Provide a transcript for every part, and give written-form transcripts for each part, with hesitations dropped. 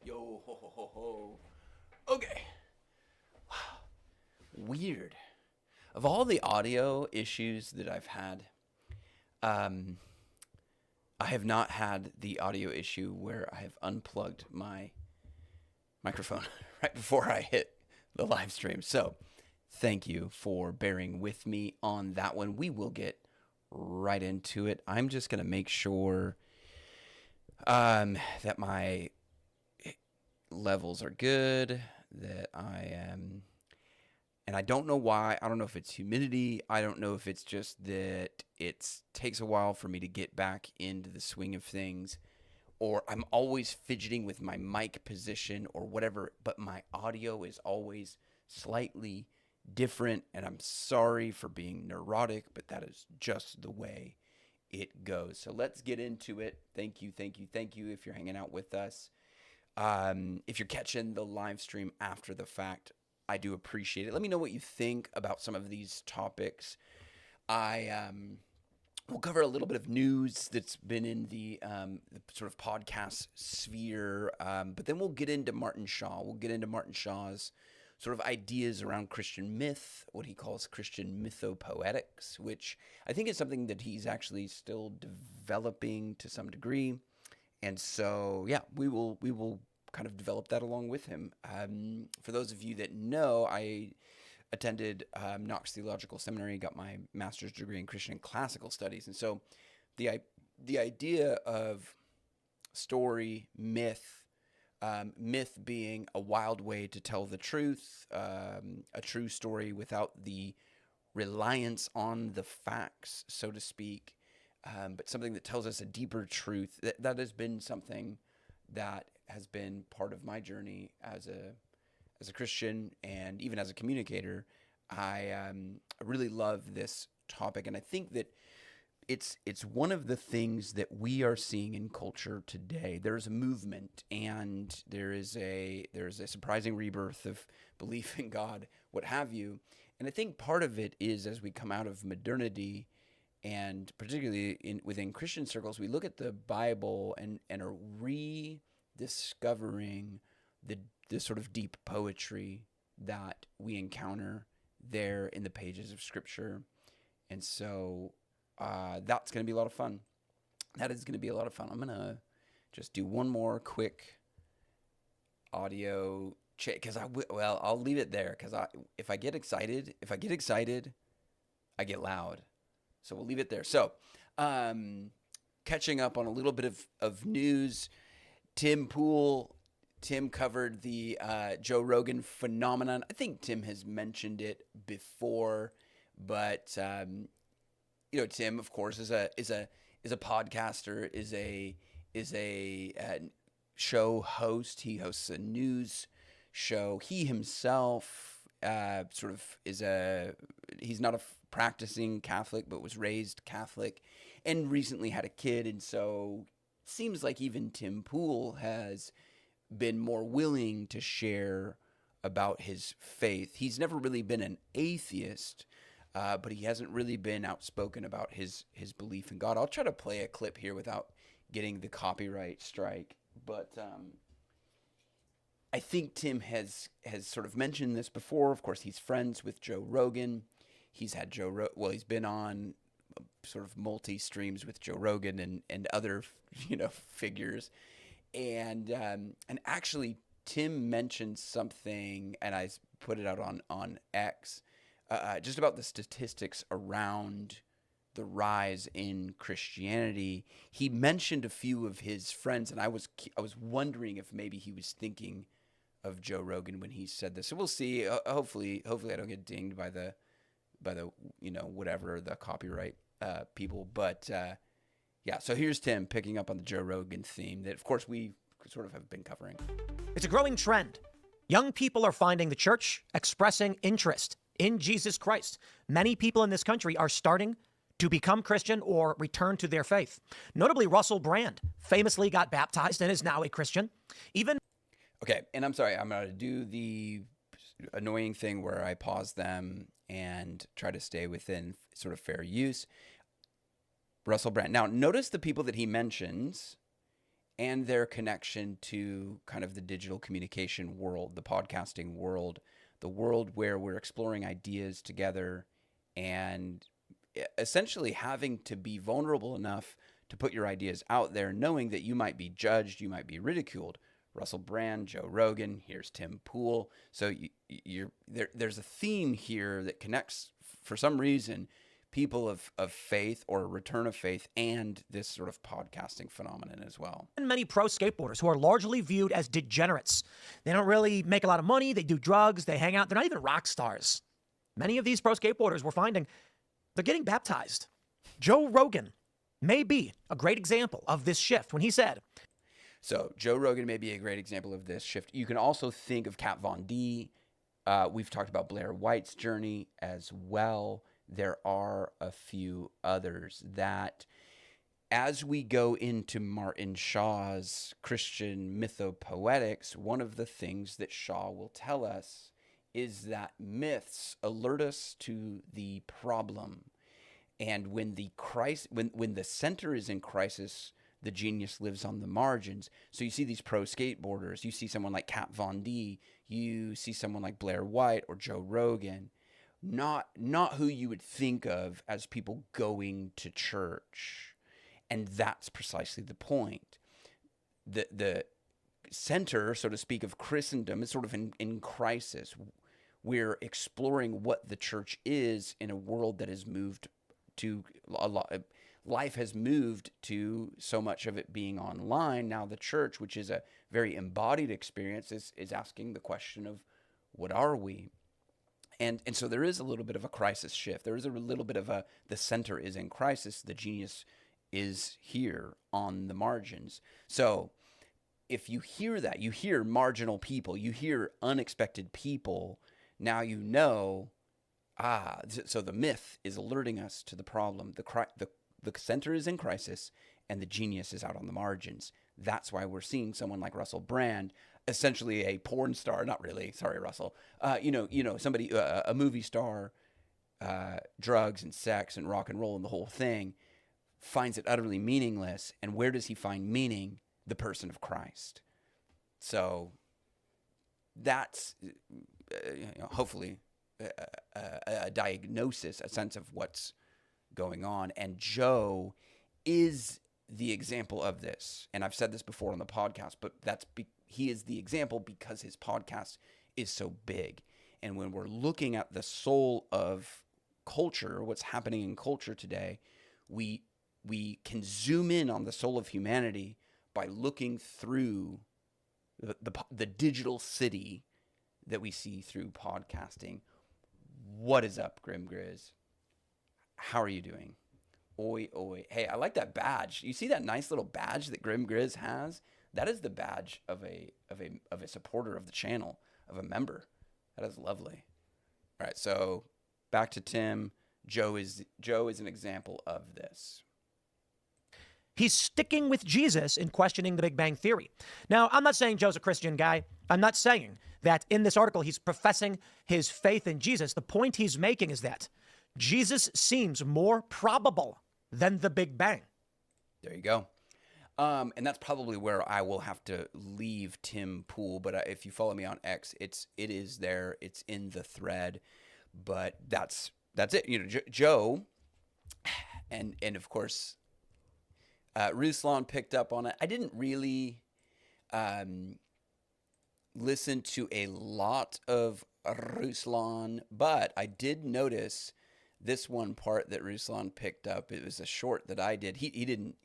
Yo, ho, ho, ho, ho. Okay. Wow. Weird. Of all the audio issues that I've had, um, I have not had the audio issue where I have unplugged my microphone right before I hit the live stream. So, thank you for bearing with me on that one. We will get right into it. I'm just going to make sure that my levels are good, that I am, and I don't know why. I don't know if it's humidity. I don't know if it's just that it takes a while for me to get back into the swing of things, or I'm always fidgeting with my mic position or whatever, but my audio is always slightly different, and I'm sorry for being neurotic, but that is just the way it goes. So let's get into it. Thank you, thank you, thank you if you're hanging out with us. If you're catching the live stream after the fact, I do appreciate it. Let me know what you think about some of these topics. We'll cover a little bit of news that's been in the sort of podcast sphere, but then we'll get into Martin Shaw. We'll get into Martin Shaw's sort of ideas around Christian myth, what he calls Christian mythopoetics, which I think is something that he's actually still developing to some degree. And so, yeah, we will kind of develop that along with him. For those of you that know, I attended Knox Theological Seminary, got my master's degree in Christian and Classical Studies. And so the idea of story, myth, myth being a wild way to tell the truth, a true story without the reliance on the facts, so to speak, but something that tells us a deeper truth. That has been something that has been part of my journey as a Christian and even as a communicator. I really love this topic, and I think that it's one of the things that we are seeing in culture today. There's a movement, and there's a surprising rebirth of belief in God, what have you. And I think part of it is as we come out of modernity, and particularly within Christian circles, we look at the Bible and are rediscovering the sort of deep poetry that we encounter there in the pages of Scripture. And so that's going to be a lot of fun. That is going to be a lot of fun. I'm going to just do one more quick audio check because I'll leave it there because if I get excited, I get loud. So we'll leave it there. So catching up on a little bit of news. Tim covered the Joe Rogan phenomenon. I think Tim has mentioned it before, but Tim, of course, is a podcaster, is a show host. He hosts a news show. He himself he's not a practicing Catholic, but was raised Catholic, and recently had a kid, and so it seems like even Tim Pool has been more willing to share about his faith. He's never really been an atheist, but he hasn't really been outspoken about his belief in God. I'll try to play a clip here without getting the copyright strike, but I think Tim has sort of mentioned this before. Of course, he's friends with Joe Rogan. He's had he's been on sort of multi-streams with Joe Rogan and other figures. And actually, Tim mentioned something, and I put it out on X, just about the statistics around the rise in Christianity. He mentioned a few of his friends, and I was wondering if maybe he was thinking of Joe Rogan when he said this. So we'll see. Hopefully I don't get dinged by the whatever the copyright people, but. Yeah, so here's Tim picking up on the Joe Rogan theme that, of course, we sort of have been covering. It's a growing trend. Young people are finding the church expressing interest in Jesus Christ. Many people in this country are starting to become Christian or return to their faith. Notably, Russel Brand famously got baptized and is now a Christian. Okay, and I'm sorry, I'm going to do the annoying thing where I pause them and try to stay within sort of fair use. Russel Brand. Now, notice the people that he mentions, and their connection to kind of the digital communication world, the podcasting world, the world where we're exploring ideas together and essentially having to be vulnerable enough to put your ideas out there, knowing that you might be judged, you might be ridiculed. Russel Brand, Joe Rogan, here's Tim Pool. So there's a theme here that connects, for some reason, people of faith or return of faith and this sort of podcasting phenomenon as well. And many pro skateboarders who are largely viewed as degenerates. They don't really make a lot of money. They do drugs. They hang out. They're not even rock stars. Many of these pro skateboarders we're finding, they're getting baptized. Joe Rogan may be a great example of this shift when he said, so Joe Rogan may be a great example of this shift. You can also think of Kat Von D. We've talked about Blair White's journey as well. There are a few others that, as we go into Martin Shaw's Christian Mythopoetics, one of the things that Shaw will tell us is that myths alert us to the problem. And when the center is in crisis, the genius lives on the margins. So you see these pro skateboarders, you see someone like Kat Von D, you see someone like Blair White or Joe Rogan, not who you would think of as people going to church. And that's precisely the point. The center, so to speak, of Christendom is sort of in crisis. We're exploring what the church is in a world that has moved to a lot. Life has moved to so much of it being online. Now the church, which is a very embodied experience, is asking the question of what are we? And so there is a little bit of a crisis shift. There is a little bit of the center is in crisis. The genius is here on the margins. So if you hear that, you hear marginal people, you hear unexpected people, now you know, so the myth is alerting us to the problem. The center is in crisis and the genius is out on the margins. That's why we're seeing someone like Russel Brand, essentially a porn star, not really, sorry, Russell, somebody, a movie star, drugs and sex and rock and roll and the whole thing, finds it utterly meaningless. And where does he find meaning? The person of Christ. So that's hopefully a diagnosis, a sense of what's going on. And Joe is the example of this. And I've said this before on the podcast, but he is the example because his podcast is so big. And when we're looking at the soul of culture, what's happening in culture today, we can zoom in on the soul of humanity by looking through the digital city that we see through podcasting. What is up, Grim Grizz? How are you doing? Oi, oi. Hey, I like that badge. You see that nice little badge that Grim Grizz has? That is the badge of a supporter of the channel, of a member. That is lovely. All right, so back to Tim. Joe is an example of this. He's sticking with Jesus in questioning the Big Bang Theory. Now, I'm not saying Joe's a Christian guy. I'm not saying that in this article he's professing his faith in Jesus. The point he's making is that Jesus seems more probable than the Big Bang. There you go. And that's probably where I will have to leave Tim Pool. But if you follow me on X, it is there. It's in the thread. But that's it. You know, Joe, and of course, Ruslan picked up on it. I didn't really listen to a lot of Ruslan, but I did notice this one part that Ruslan picked up. It was a short that I did. He didn't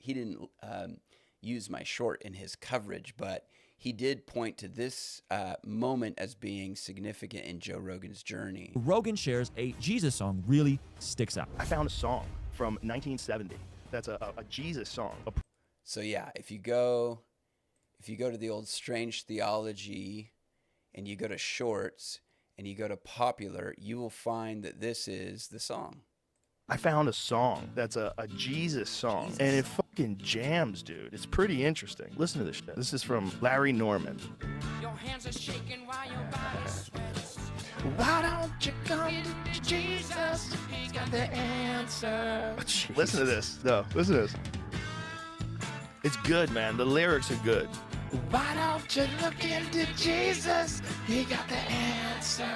use my short in his coverage, but he did point to this moment as being significant in Joe Rogan's journey. Rogan shares a Jesus song really sticks out. I found a song from 1970 that's a Jesus song. So yeah, if you go to the old Strange Theology and you go to shorts and you go to popular, you will find that this is the song. I found a song that's a Jesus song, and it fucking jams, dude. It's pretty interesting. Listen to this shit. This is from Larry Norman. Your hands are shaking while your body sweats. Why don't you come to Jesus? He's got the answer. Listen to this, though. Listen to this. It's good, man. The lyrics are good. Why don't you look into Jesus? He got the answer.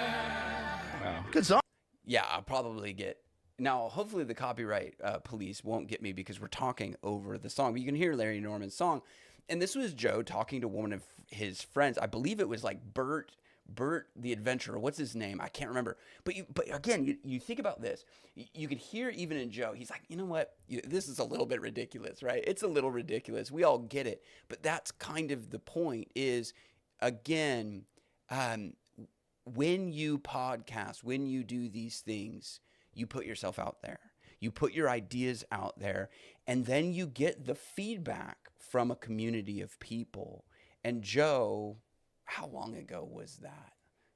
Wow. Good song. Yeah, I'll probably get... Now, hopefully the copyright police won't get me because we're talking over the song. But you can hear Larry Norman's song. And this was Joe talking to one of his friends. I believe it was like Bert the Adventurer. What's his name? I can't remember. But again, you think about this. You could hear even in Joe, he's like, you know what? This is a little bit ridiculous, right? It's a little ridiculous. We all get it. But that's kind of the point is, again, when you podcast, when you do these things, you put yourself out there. You put your ideas out there, and then you get the feedback from a community of people. And Joe, how long ago was that?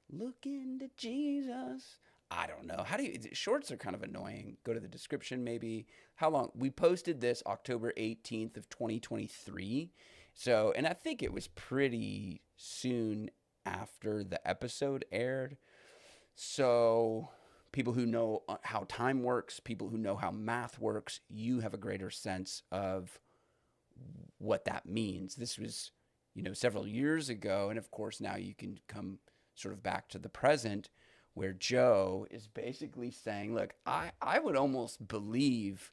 Look into Jesus. I don't know. Shorts are kind of annoying. Go to the description maybe. How long? We posted this October 18th of 2023. So, and I think it was pretty soon after the episode aired. So people who know how time works, people who know how math works, you have a greater sense of what that means. This was, several years ago. And of course, now you can come sort of back to the present where Joe is basically saying, look, I would almost believe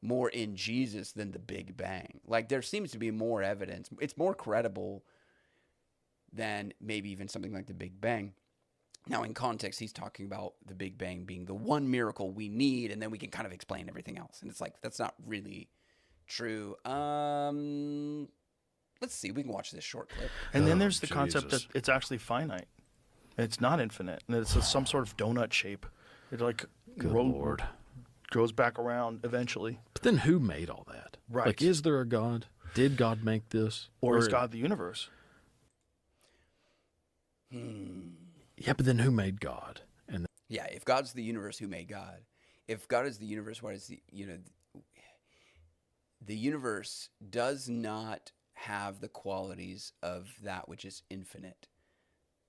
more in Jesus than the Big Bang. Like there seems to be more evidence. It's more credible than maybe even something like the Big Bang. Now, in context, he's talking about the Big Bang being the one miracle we need, and then we can kind of explain everything else. And it's like, that's not really true. Let's see. We can watch this short clip. And then there's the concept that it's actually finite. It's not infinite. And it's some sort of donut shape. It Lord. goes back around eventually. But then who made all that? Right. Like, is there a God? Did God make this? Or is God the universe? Yeah, but then who made God? And Yeah, if God's the universe, who made God? If God is the universe, what is the universe does not have the qualities of that which is infinite.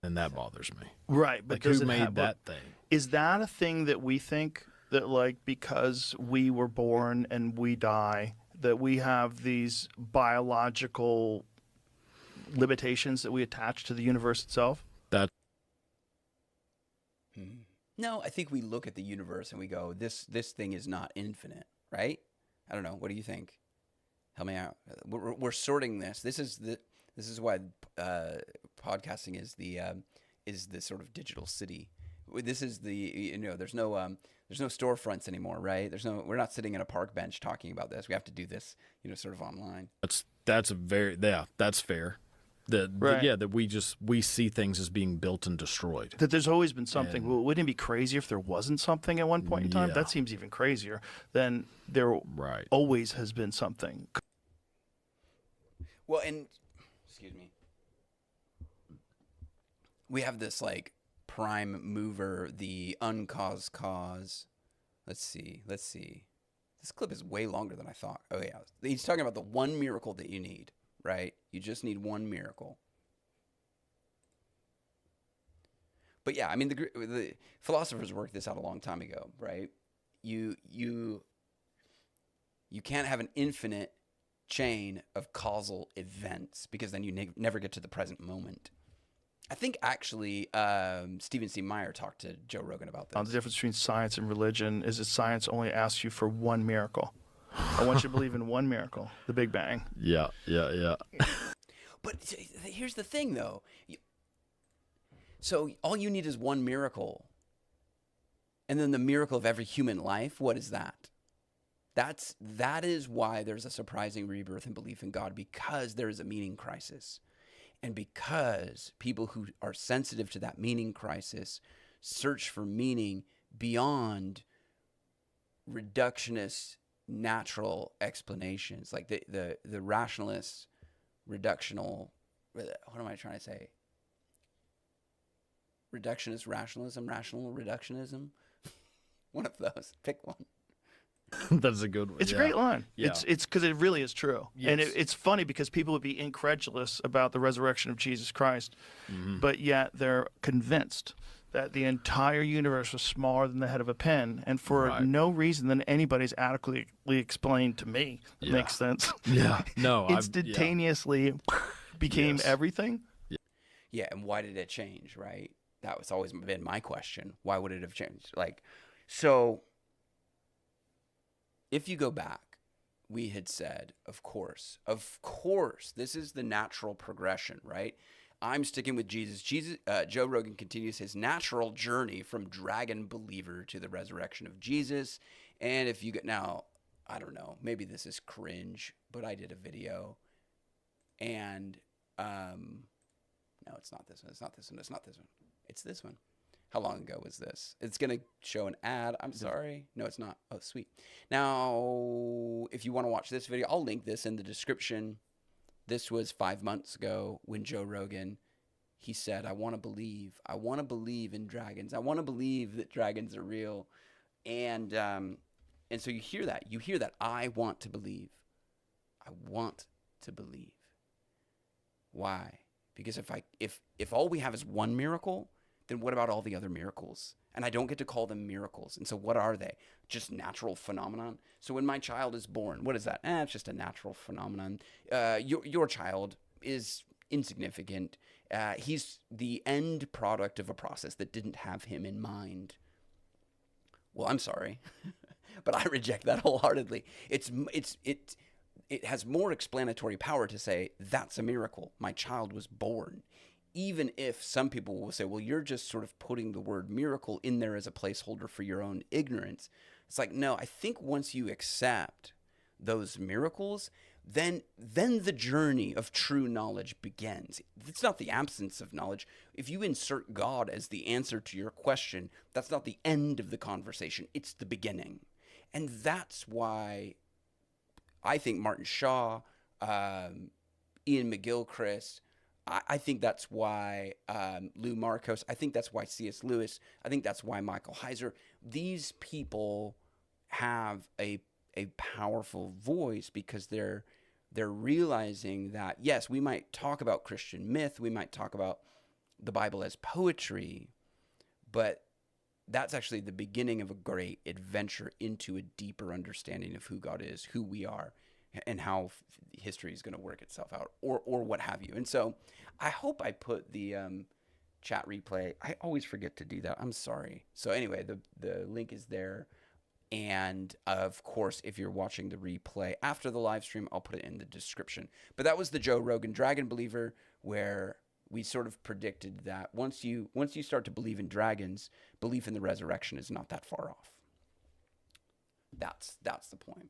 then that bothers me. Right. But Like, does who it made have- that thing? Is that a thing that we think that, like, because we were born and we die, that we have these biological limitations that we attach to the universe itself? No, I think we look at the universe and we go, this thing is not infinite, right? I don't know. What do you think? Help me out. We're sorting this. This is why podcasting is the sort of digital city. This is the there's no storefronts anymore, right? We're not sitting in a park bench talking about this. We have to do this sort of online. That's fair. That we see things as being built and destroyed. That there's always been something. Well, wouldn't it be crazy if there wasn't something at one point in time? Yeah. That seems even crazier. Then there always has been something. Well, and excuse me, we have this like prime mover, the uncaused cause. Let's see. This clip is way longer than I thought. Oh yeah, he's talking about the one miracle that you need, right? You just need one miracle. But yeah, I mean the philosophers worked this out a long time ago, right? You can't have an infinite chain of causal events because then you never get to the present moment. I think actually Stephen C. Meyer talked to Joe Rogan about this. The difference between science and religion is that science only asks you for one miracle. I want you to believe in one miracle, the Big Bang. Yeah. But here's the thing, though. So all you need is one miracle. And then the miracle of every human life, what is that? That is why there's a surprising rebirth in belief in God, because there is a meaning crisis. And because people who are sensitive to that meaning crisis search for meaning beyond reductionist natural explanations, like the rationalist reductional, what am I trying to say? Reductionist rationalism, rational reductionism? One of those. Pick one. That's a good one. It's a great line. Yeah. It's because it really is true. Yes. And it's funny because people would be incredulous about the resurrection of Jesus Christ, but yet they're convinced that the entire universe was smaller than the head of a pen, and for Right. no reason that anybody's adequately explained to me that Yeah. makes sense. Yeah. No. Instantaneously became Yes. everything. Yeah, and why did it change, right? That was always been my question. Why would it have changed? Like, so if you go back, we had said, of course, this is the natural progression, right? I'm sticking with Jesus. Joe Rogan continues his natural journey from dragon believer to the resurrection of Jesus. And if you get now, I don't know, maybe this is cringe, but I did a video, and no, it's not this one. It's not this one. It's not this one. It's this one. How long ago was this? It's going to show an ad. I'm sorry. No, it's not. Oh, sweet. Now, if you want to watch this video, I'll link this in the description. This was 5 months ago when Joe Rogan, he said, I want to believe in dragons. I want to believe that dragons are real. And so you hear that. I want to believe. I want to believe. Why? Because if all we have is one miracle, then what about all the other miracles? And I don't get to call them miracles. And so what are they? Just natural phenomenon. So when my child is born, what is that? It's just a natural phenomenon. Your child is insignificant. He's the end product of a process that didn't have him in mind. Well, I'm sorry, but I reject that wholeheartedly. It has more explanatory power to say that's a miracle. My child was born. Even if some people will say, well, you're just sort of putting the word miracle in there as a placeholder for your own ignorance. It's like, no, I think once you accept those miracles, then the journey of true knowledge begins. It's not the absence of knowledge. If you insert God as the answer to your question, that's not the end of the conversation. It's the beginning. And that's why I think Martin Shaw, Ian McGilchrist, I think that's why Lou Marcos, I think that's why C.S. Lewis, I think that's why Michael Heiser, these people have a powerful voice because they're realizing that, yes, we might talk about Christian myth, we might talk about the Bible as poetry, but that's actually the beginning of a great adventure into a deeper understanding of who God is, who we are, and how history is going to work itself out, or what have you. And so I hope I put the chat replay. I always forget to do that. I'm sorry. So anyway, the link is there. And of course, if you're watching the replay after the live stream, I'll put it in the description. But that was the Joe Rogan Dragon Believer, where we sort of predicted that once you start to believe in dragons, belief in the resurrection is not that far off. That's the point.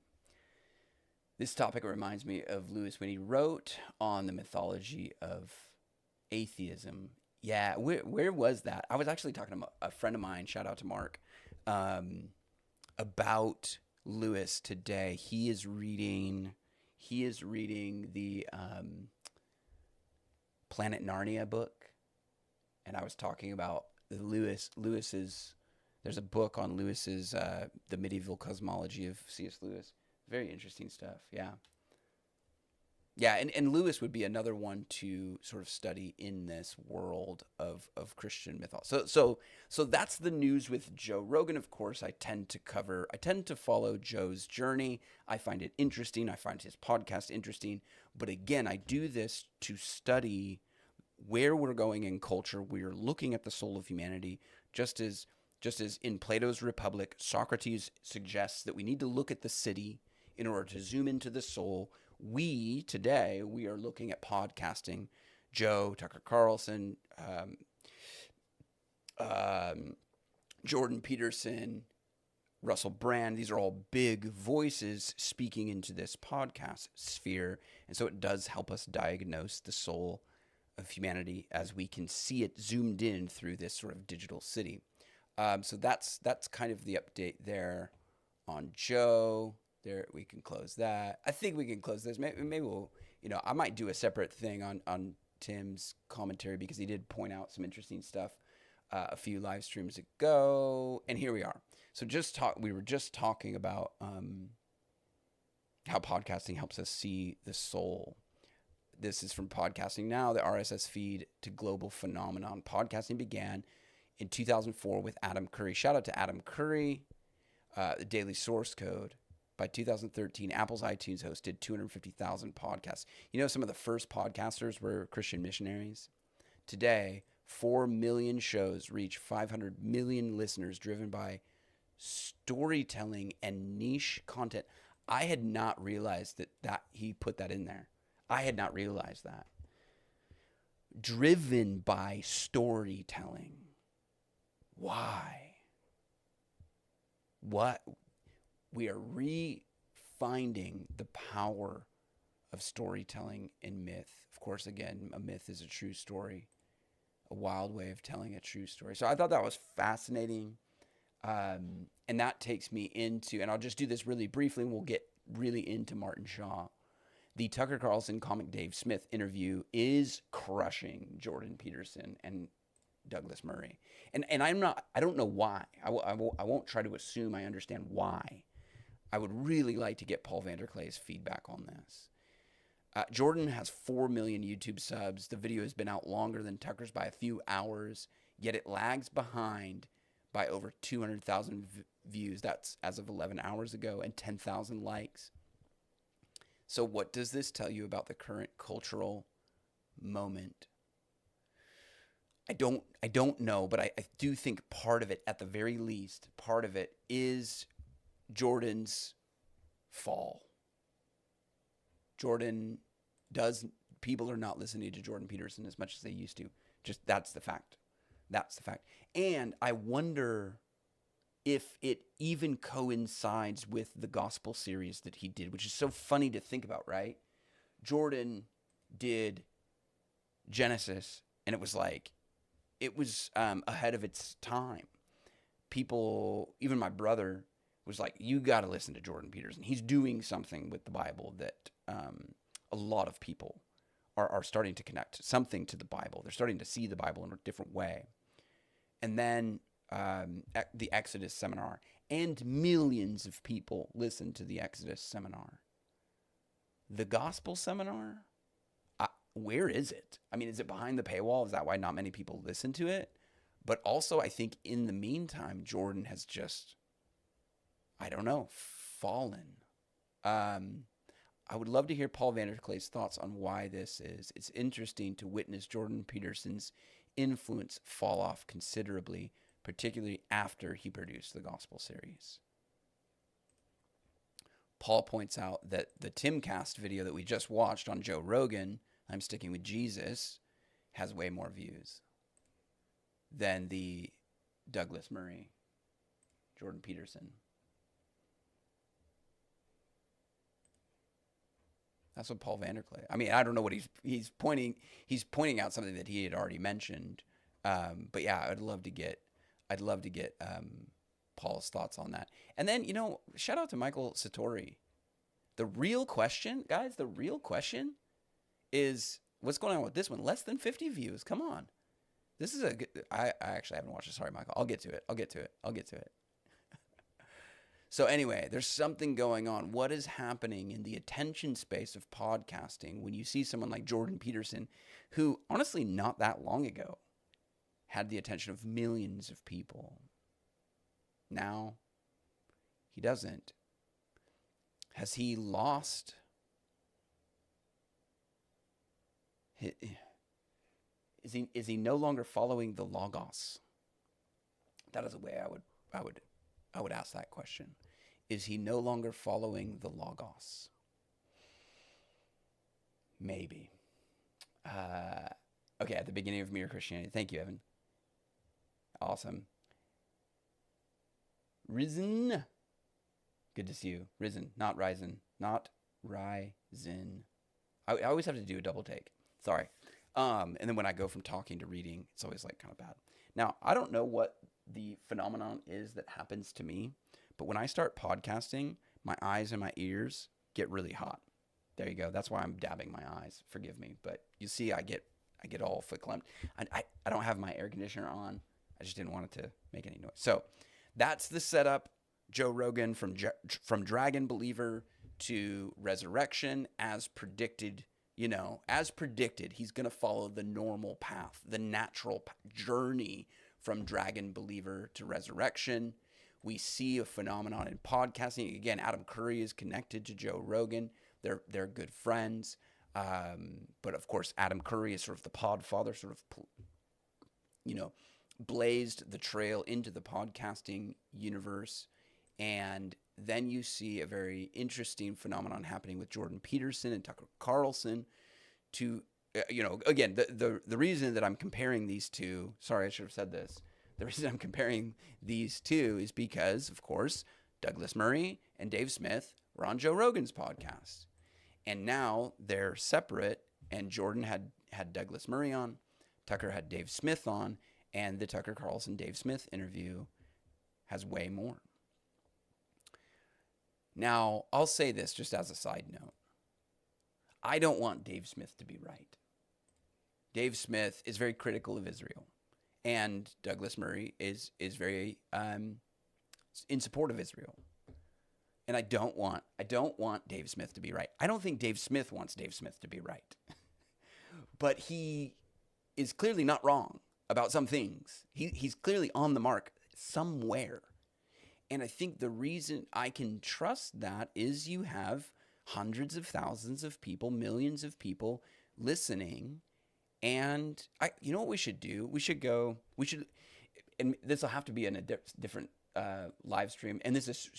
This topic reminds me of Lewis when he wrote on the mythology of atheism. Yeah, where was that? I was actually talking to a friend of mine, shout out to Mark, about Lewis today. He is reading the Planet Narnia book, and I was talking about Lewis's. There's a book on Lewis's the medieval cosmology of C.S. Lewis. Very interesting stuff. Yeah, and Lewis would be another one to sort of study in this world of Christian mythology. So that's the news with Joe Rogan. Of course, I tend to follow Joe's journey. I find it interesting. I find his podcast interesting. But again, I do this to study where we're going in culture. We're looking at the soul of humanity, just as in Plato's Republic, Socrates suggests that we need to look at the city in order to zoom into the soul. Today, we are looking at podcasting. Joe, Tucker Carlson, Jordan Peterson, Russel Brand, these are all big voices speaking into this podcast sphere. And so it does help us diagnose the soul of humanity as we can see it zoomed in through this sort of digital city. So that's kind of the update there on Joe. There, we can close that. I think we can close this. Maybe we'll, I might do a separate thing on Tim's commentary because he did point out some interesting stuff a few live streams ago. And here we are. So we were just talking about how podcasting helps us see the soul. This is from Podcasting Now, the RSS feed to global phenomenon. Podcasting began in 2004 with Adam Curry. Shout out to Adam Curry, the Daily Source Code. By 2013, Apple's iTunes hosted 250,000 podcasts. You know, some of the first podcasters were Christian missionaries. Today, 4 million shows reach 500 million listeners driven by storytelling and niche content. I had not realized that he put that in there. I had not realized that. Driven by storytelling. Why? What? We are refinding the power of storytelling in myth. Of course, again, a myth is a true story, a wild way of telling a true story. So I thought that was fascinating. And that takes me into, and I'll just do this really briefly, and we'll get really into Martin Shaw. The Tucker Carlson comic Dave Smith interview is crushing Jordan Peterson and Douglas Murray. And I don't know why. I won't try to assume I understand why. I would really like to get Paul Vanderklay's feedback on this. Jordan has 4 million YouTube subs. The video has been out longer than Tucker's by a few hours, yet it lags behind by over 200,000 views. That's as of 11 hours ago, and 10,000 likes. So what does this tell you about the current cultural moment? I don't know, but I do think part of it, at the very least, part of it is Jordan's fall. People are not listening to Jordan Peterson as much as they used to. Just, that's the fact. That's the fact. And I wonder if it even coincides with the gospel series that he did, which is so funny to think about, right? Jordan did Genesis, and it was ahead of its time. People, even my brother, was like, you got to listen to Jordan Peterson. He's doing something with the Bible that a lot of people are starting to connect something to the Bible. They're starting to see the Bible in a different way. And then the Exodus seminar, and millions of people listen to the Exodus seminar. The gospel seminar, where is it? I mean, is it behind the paywall? Is that why not many people listen to it? But also, I think in the meantime, Jordan has just, I don't know, fallen. I would love to hear Paul Vanderklay's thoughts on why this is. It's interesting to witness Jordan Peterson's influence fall off considerably, particularly after he produced the gospel series. Paul points out that the Timcast video that we just watched on Joe Rogan, I'm Sticking with Jesus, has way more views than the Douglas Murray, Jordan Peterson. That's what Paul Vanderklay. I mean, I don't know what he's pointing. He's pointing out something that he had already mentioned. But yeah, I'd love to get Paul's thoughts on that. And then, shout out to Michael Satori. The real question, guys, is what's going on with this one? Less than 50 views. Come on. This is a good, I actually haven't watched it. Sorry, Michael. I'll get to it. So anyway, there's something going on. What is happening in the attention space of podcasting when you see someone like Jordan Peterson, who honestly not that long ago had the attention of millions of people? Now, he doesn't. Has he lost? Is he no longer following the Logos? That is a way I would ask that question. Is he no longer following the Logos? Maybe. Okay, at the beginning of Mere Christianity. Thank you, Evan. Awesome. Risen. Good to see you. Risen, not Risen. Not Risen. I always have to do a double take. Sorry. And then when I go from talking to reading, it's always like kind of bad. Now, I don't know what the phenomenon is that happens to me, but when I start podcasting, my eyes and my ears get really hot. There you go. That's why I'm dabbing my eyes. Forgive me, but you see, I get all foot-clamped. I don't have my air conditioner on. I just didn't want it to make any noise. So that's the setup. Joe Rogan from Dragon Believer to Resurrection, as predicted. As predicted, he's going to follow the normal path, the natural journey from Dragon Believer to Resurrection. We see a phenomenon in podcasting. Again, Adam Curry is connected to Joe Rogan. They're good friends. But of course, Adam Curry is sort of the pod father, sort of, blazed the trail into the podcasting universe. And then you see a very interesting phenomenon happening with Jordan Peterson and Tucker Carlson to, again, the reason that I'm comparing these two, sorry, I should have said this. The reason I'm comparing these two is because, of course, Douglas Murray and Dave Smith were on Joe Rogan's podcast. And now they're separate, and Jordan had Douglas Murray on, Tucker had Dave Smith on, and the Tucker Carlson-Dave Smith interview has way more. Now, I'll say this just as a side note. I don't want Dave Smith to be right. Dave Smith is very critical of Israel, and Douglas Murray is very in support of Israel. And I don't want Dave Smith to be right. I don't think Dave Smith wants Dave Smith to be right. But he is clearly not wrong about some things. He's clearly on the mark somewhere. And I think the reason I can trust that is you have hundreds of thousands of people, millions of people listening. And you know what we should do? And this will have to be in a different live stream. And this is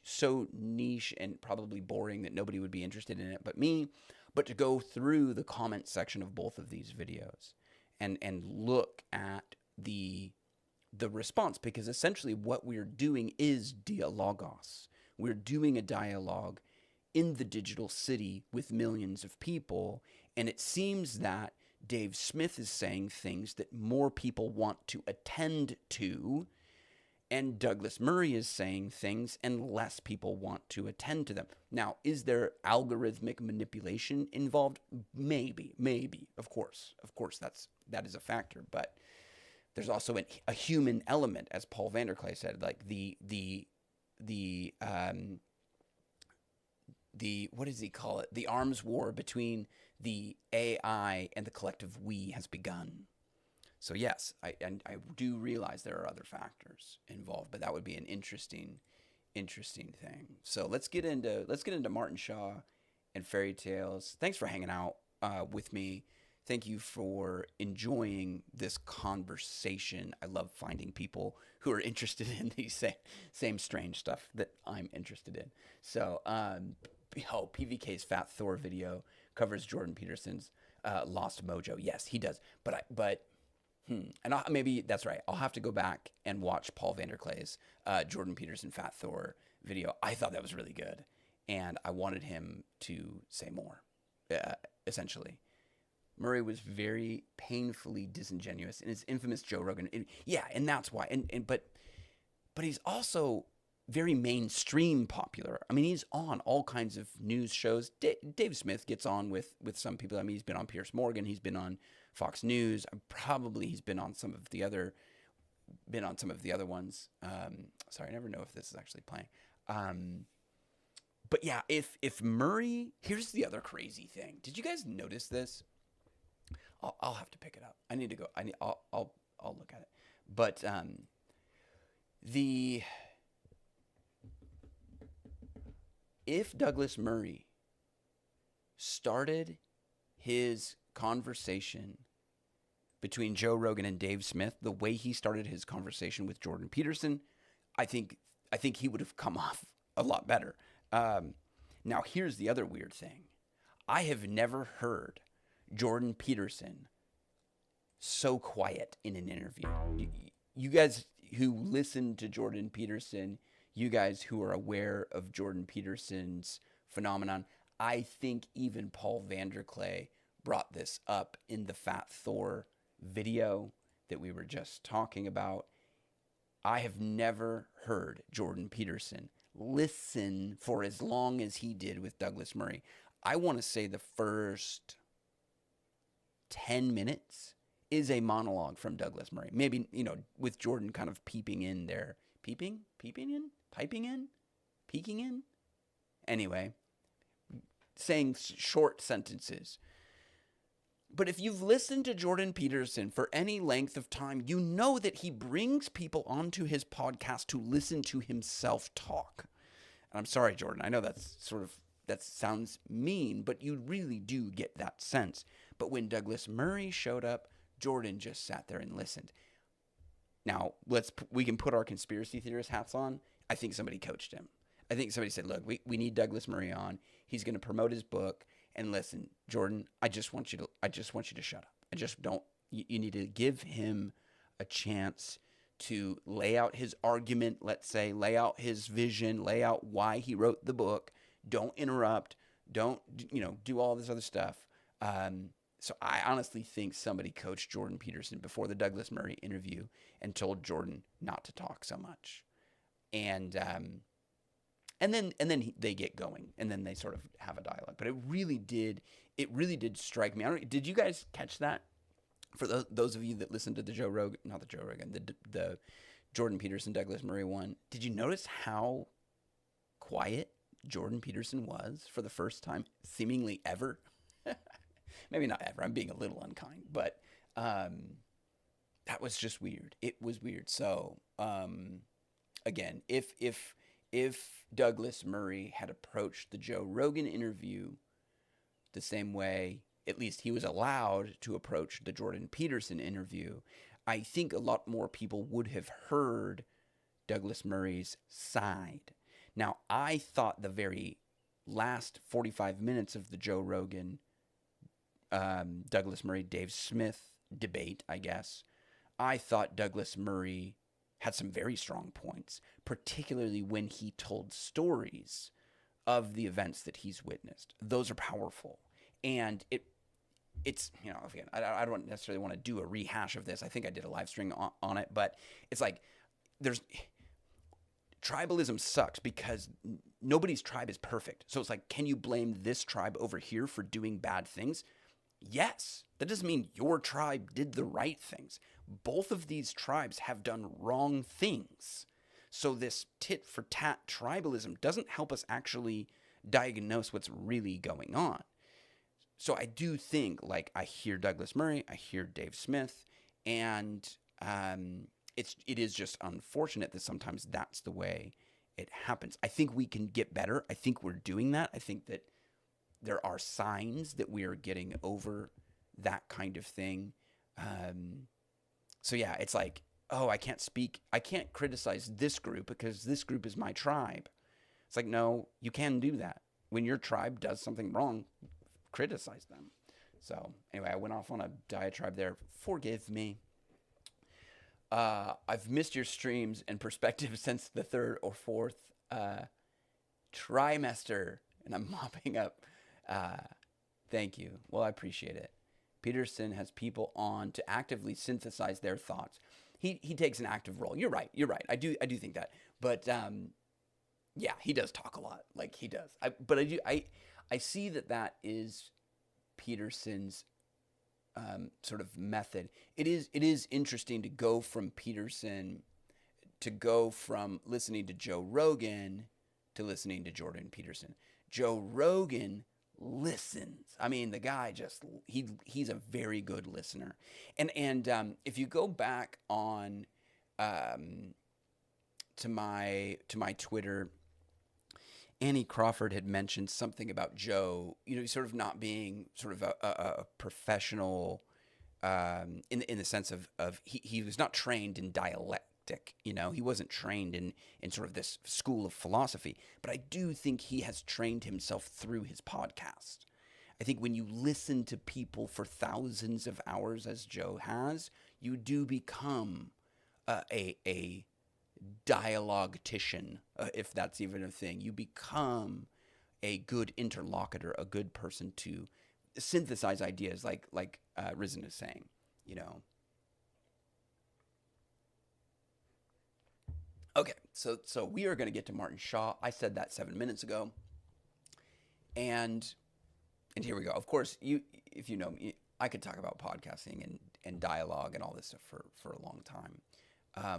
so niche and probably boring that nobody would be interested in it but to go through the comment section of both of these videos and look at the response, because essentially what we're doing is dialogos. We're doing a dialogue in the digital city with millions of people, and it seems that Dave Smith is saying things that more people want to attend to, and Douglas Murray is saying things and less people want to attend to them. Now, is there algorithmic manipulation involved? Maybe. Of course, that is a factor, but there's also a human element, as Paul Vanderklay said, like the what does he call it? The arms war between the AI and the collective we has begun. So yes, I do realize there are other factors involved, but that would be an interesting thing. So let's get into Martin Shaw and fairy tales. Thanks for hanging out with me. Thank you for enjoying this conversation. I love finding people who are interested in the same strange stuff that I'm interested in. So, PVK's Fat Thor video covers Jordan Peterson's Lost Mojo. Yes, he does. Maybe that's right. I'll have to go back and watch Paul Vanderklay's Jordan Peterson Fat Thor video. I thought that was really good, and I wanted him to say more, essentially. Murray was very painfully disingenuous in his infamous Joe Rogan. And that's why. But he's also very mainstream popular. I mean, he's on all kinds of news shows. Dave Smith gets on with some people. I mean, he's been on Piers Morgan. He's been on Fox News. Probably he's been on some of the other ones. Sorry, I never know if this is actually playing. But yeah, if Murray, here's the other crazy thing. Did you guys notice this? I'll have to pick it up. I need to go. I'll look at it. But if Douglas Murray started his conversation between Joe Rogan and Dave Smith the way he started his conversation with Jordan Peterson, I think he would have come off a lot better. Now, here's the other weird thing. I have never heard Jordan Peterson so quiet in an interview. You guys who listen to Jordan Peterson, you guys who are aware of Jordan Peterson's phenomenon, I think even Paul Vanderklay brought this up in the Fat Thor video that we were just talking about. I have never heard Jordan Peterson listen for as long as he did with Douglas Murray. I want to say the first 10 minutes is a monologue from Douglas Murray. Maybe, with Jordan kind of peeping in there. Peeping in? Anyway, saying short sentences. But if you've listened to Jordan Peterson for any length of time, you know that he brings people onto his podcast to listen to himself talk. And I'm sorry, Jordan, I know that sounds mean, but you really do get that sense. But when Douglas Murray showed up, Jordan just sat there and listened. Now, we can put our conspiracy theorist hats on. I think somebody coached him. I think somebody said, look, we need Douglas Murray on. He's going to promote his book. And listen, Jordan, I just want you to shut up. I just don't. You need to give him a chance to lay out his argument, let's say, lay out his vision, lay out why he wrote the book. Don't interrupt. Don't, do all this other stuff. So I honestly think somebody coached Jordan Peterson before the Douglas Murray interview and told Jordan not to talk so much. And then they get going, and then they sort of have a dialogue. But it really did strike me. Did you guys catch that? For those of you that listened to the Jordan Peterson, Douglas Murray one, did you notice how quiet Jordan Peterson was for the first time, seemingly ever? Maybe not ever. I'm being a little unkind, but that was just weird. It was weird. So again, if Douglas Murray had approached the Joe Rogan interview the same way, at least he was allowed to approach the Jordan Peterson interview, I think a lot more people would have heard Douglas Murray's side. Now, I thought the very last 45 minutes of the Joe Rogan, Douglas Murray, Dave Smith debate, I guess, I thought Douglas Murray had some very strong points, particularly when he told stories of the events that he's witnessed. Those are powerful. And it's, again, I don't necessarily want to do a rehash of this. I think I did a live stream on it, but it's like tribalism sucks because nobody's tribe is perfect. So it's like, can you blame this tribe over here for doing bad things? Yes. That doesn't mean your tribe did the right things. Both of these tribes have done wrong things. So this tit for tat tribalism doesn't help us actually diagnose what's really going on. So I do think, I hear Douglas Murray, I hear Dave Smith, and it is just unfortunate that sometimes that's the way it happens. I think we can get better. I think we're doing that. I think that there are signs that we are getting over that kind of thing. So yeah, it's like, oh, I can't criticize this group because this group is my tribe. It's like, no, you can do that. When your tribe does something wrong, criticize them. So anyway, I went off on a diatribe there. Forgive me. I've missed your streams and perspective since the third or fourth trimester, and I'm mopping up. Thank you. Well, I appreciate it. Peterson has people on to actively synthesize their thoughts. He takes an active role. You're right. I do think that. But yeah, he does talk a lot. He does. I see that is Peterson's sort of method. It is interesting to go from listening to Joe Rogan to listening to Jordan Peterson. Joe Rogan listens. I mean, the guy he's a very good listener. And if you go back on to my Twitter, Annie Crawford had mentioned something about Joe, sort of not being sort of a professional in the sense of he was not trained in dialectic. He wasn't trained in sort of this school of philosophy, but I do think he has trained himself through his podcast. I think when you listen to people for thousands of hours, as Joe has, you do become a dialogtician, if that's even a thing. You become a good interlocutor, a good person to synthesize ideas, like Risen is saying, Okay, so we are going to get to Martin Shaw. I said that 7 minutes ago, and here we go. Of course, if you know me, I could talk about podcasting and dialogue and all this stuff for a long time,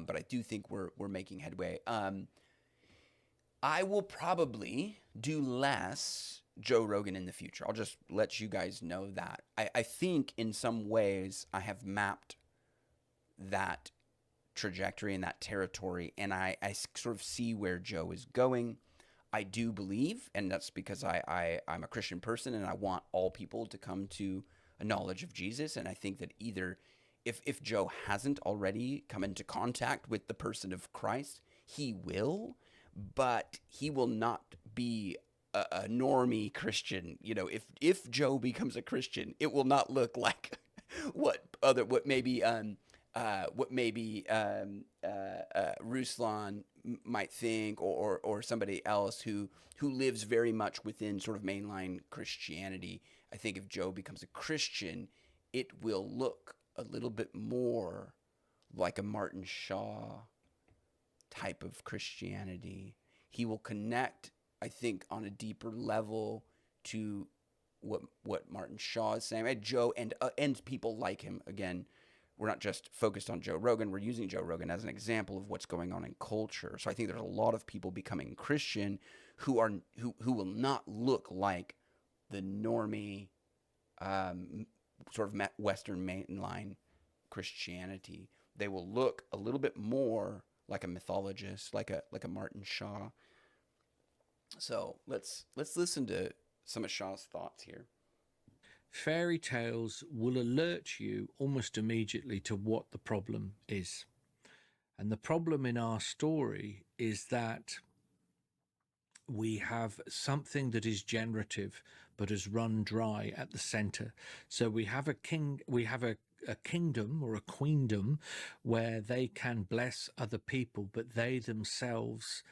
but I do think we're making headway. I will probably do less Joe Rogan in the future. I'll just let you guys know that. I think in some ways I have mapped that trajectory and that territory, and I sort of see where Joe is going. I do believe, and that's because I'm a Christian person and I want all people to come to a knowledge of Jesus. And I think that either if Joe hasn't already come into contact with the person of Christ, he will, but he will not be a normie Christian. You know, if Joe becomes a Christian, it will not look like what maybe Ruslan might think, or somebody else who lives very much within sort of mainline Christianity. I think if Joe becomes a Christian, it will look a little bit more like a Martin Shaw type of Christianity. He will connect, I think, on a deeper level to what Martin Shaw is saying. Joe and people like him. Again, we're not just focused on Joe Rogan. We're using Joe Rogan as an example of what's going on in culture. So I think there's a lot of people becoming Christian who will not look like the normie sort of Western mainline Christianity. They will look a little bit more like a mythologist, like a Martin Shaw. So let's listen to some of Shaw's thoughts here. Fairy tales will alert you almost immediately to what the problem is. And the problem in our story is that we have something that is generative but has run dry at the center. So we have a kingdom or a queendom where they can bless other people, but they themselves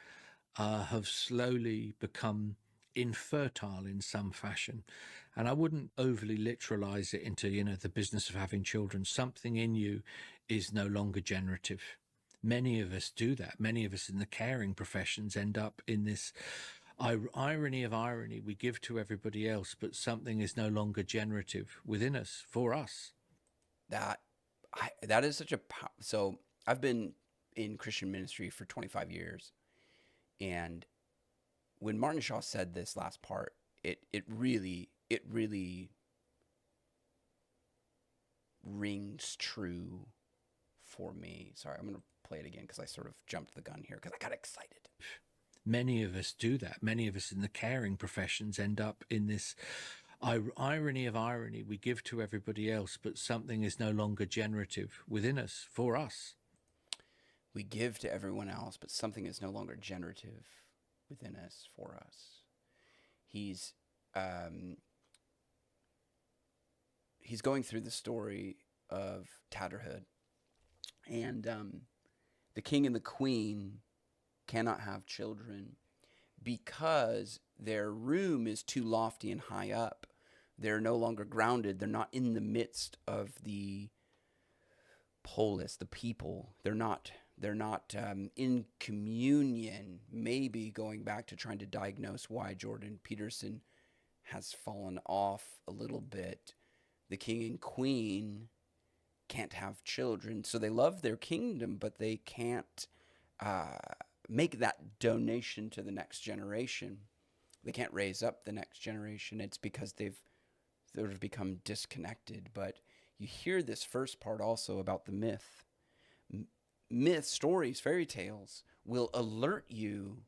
have slowly become infertile in some fashion. And I wouldn't overly literalize it into, the business of having children. Something in you is no longer generative. Many of us do that. Many of us in the caring professions end up in this irony of irony. We give to everybody else, but something is no longer generative within us, for us. That is such a so I've been in Christian ministry for 25 years, and when Martin Shaw said this last part, it really rings true for me. Sorry, I'm going to play it again because I sort of jumped the gun here because I got excited. Many of us do that. Many of us in the caring professions end up in this irony of irony. We give to everybody else, but something is no longer generative within us, for us. We give to everyone else, but something is no longer generative within us, for us. He's going through the story of Tatterhood, and the king and the queen cannot have children because their room is too lofty and high up. They're no longer grounded. They're not in the midst of the polis, the people. They're not in communion. Maybe going back to trying to diagnose why Jordan Peterson has fallen off a little bit. The king and queen can't have children, so they love their kingdom, but they can't make that donation to the next generation. They can't raise up the next generation. It's because they've sort of become disconnected. But you hear this first part also about the myth. Myth, stories, fairy tales will alert you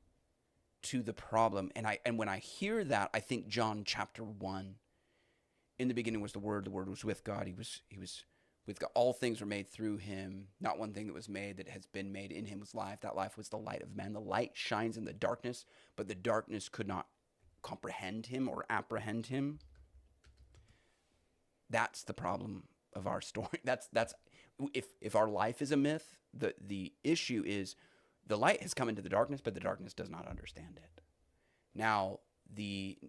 to the problem. And when I hear that, I think John chapter 1. In the beginning was the Word was with God. He was with God. All things were made through him. Not one thing that was made that has been made. In him was life. That life was the light of men. The light shines in the darkness, but the darkness could not comprehend him or apprehend him. That's the problem of our story. That's if our life is a myth, the issue is the light has come into the darkness, but the darkness does not understand it. Now,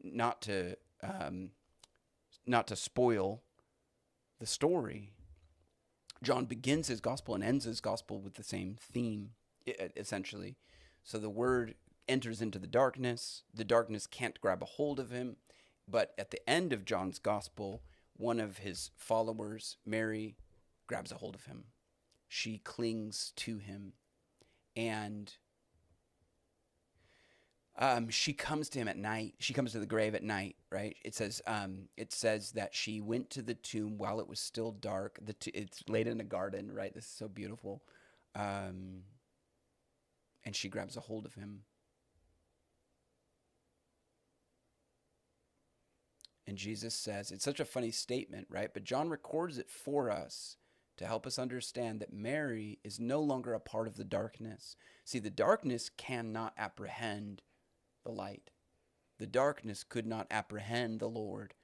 not to spoil the story, John begins his gospel and ends his gospel with the same theme, essentially. So the word enters into the darkness can't grab a hold of him, but at the end of John's gospel, one of his followers, Mary, grabs a hold of him. She clings to him. And She comes to him at night. She comes to the grave at night, right? It says that she went to the tomb while it was still dark. It's laid in a garden, right? This is so beautiful. And she grabs a hold of him. And Jesus says, it's such a funny statement, right? But John records it for us to help us understand that Mary is no longer a part of the darkness. See, the darkness cannot apprehend the light. The darkness could not apprehend the Lord.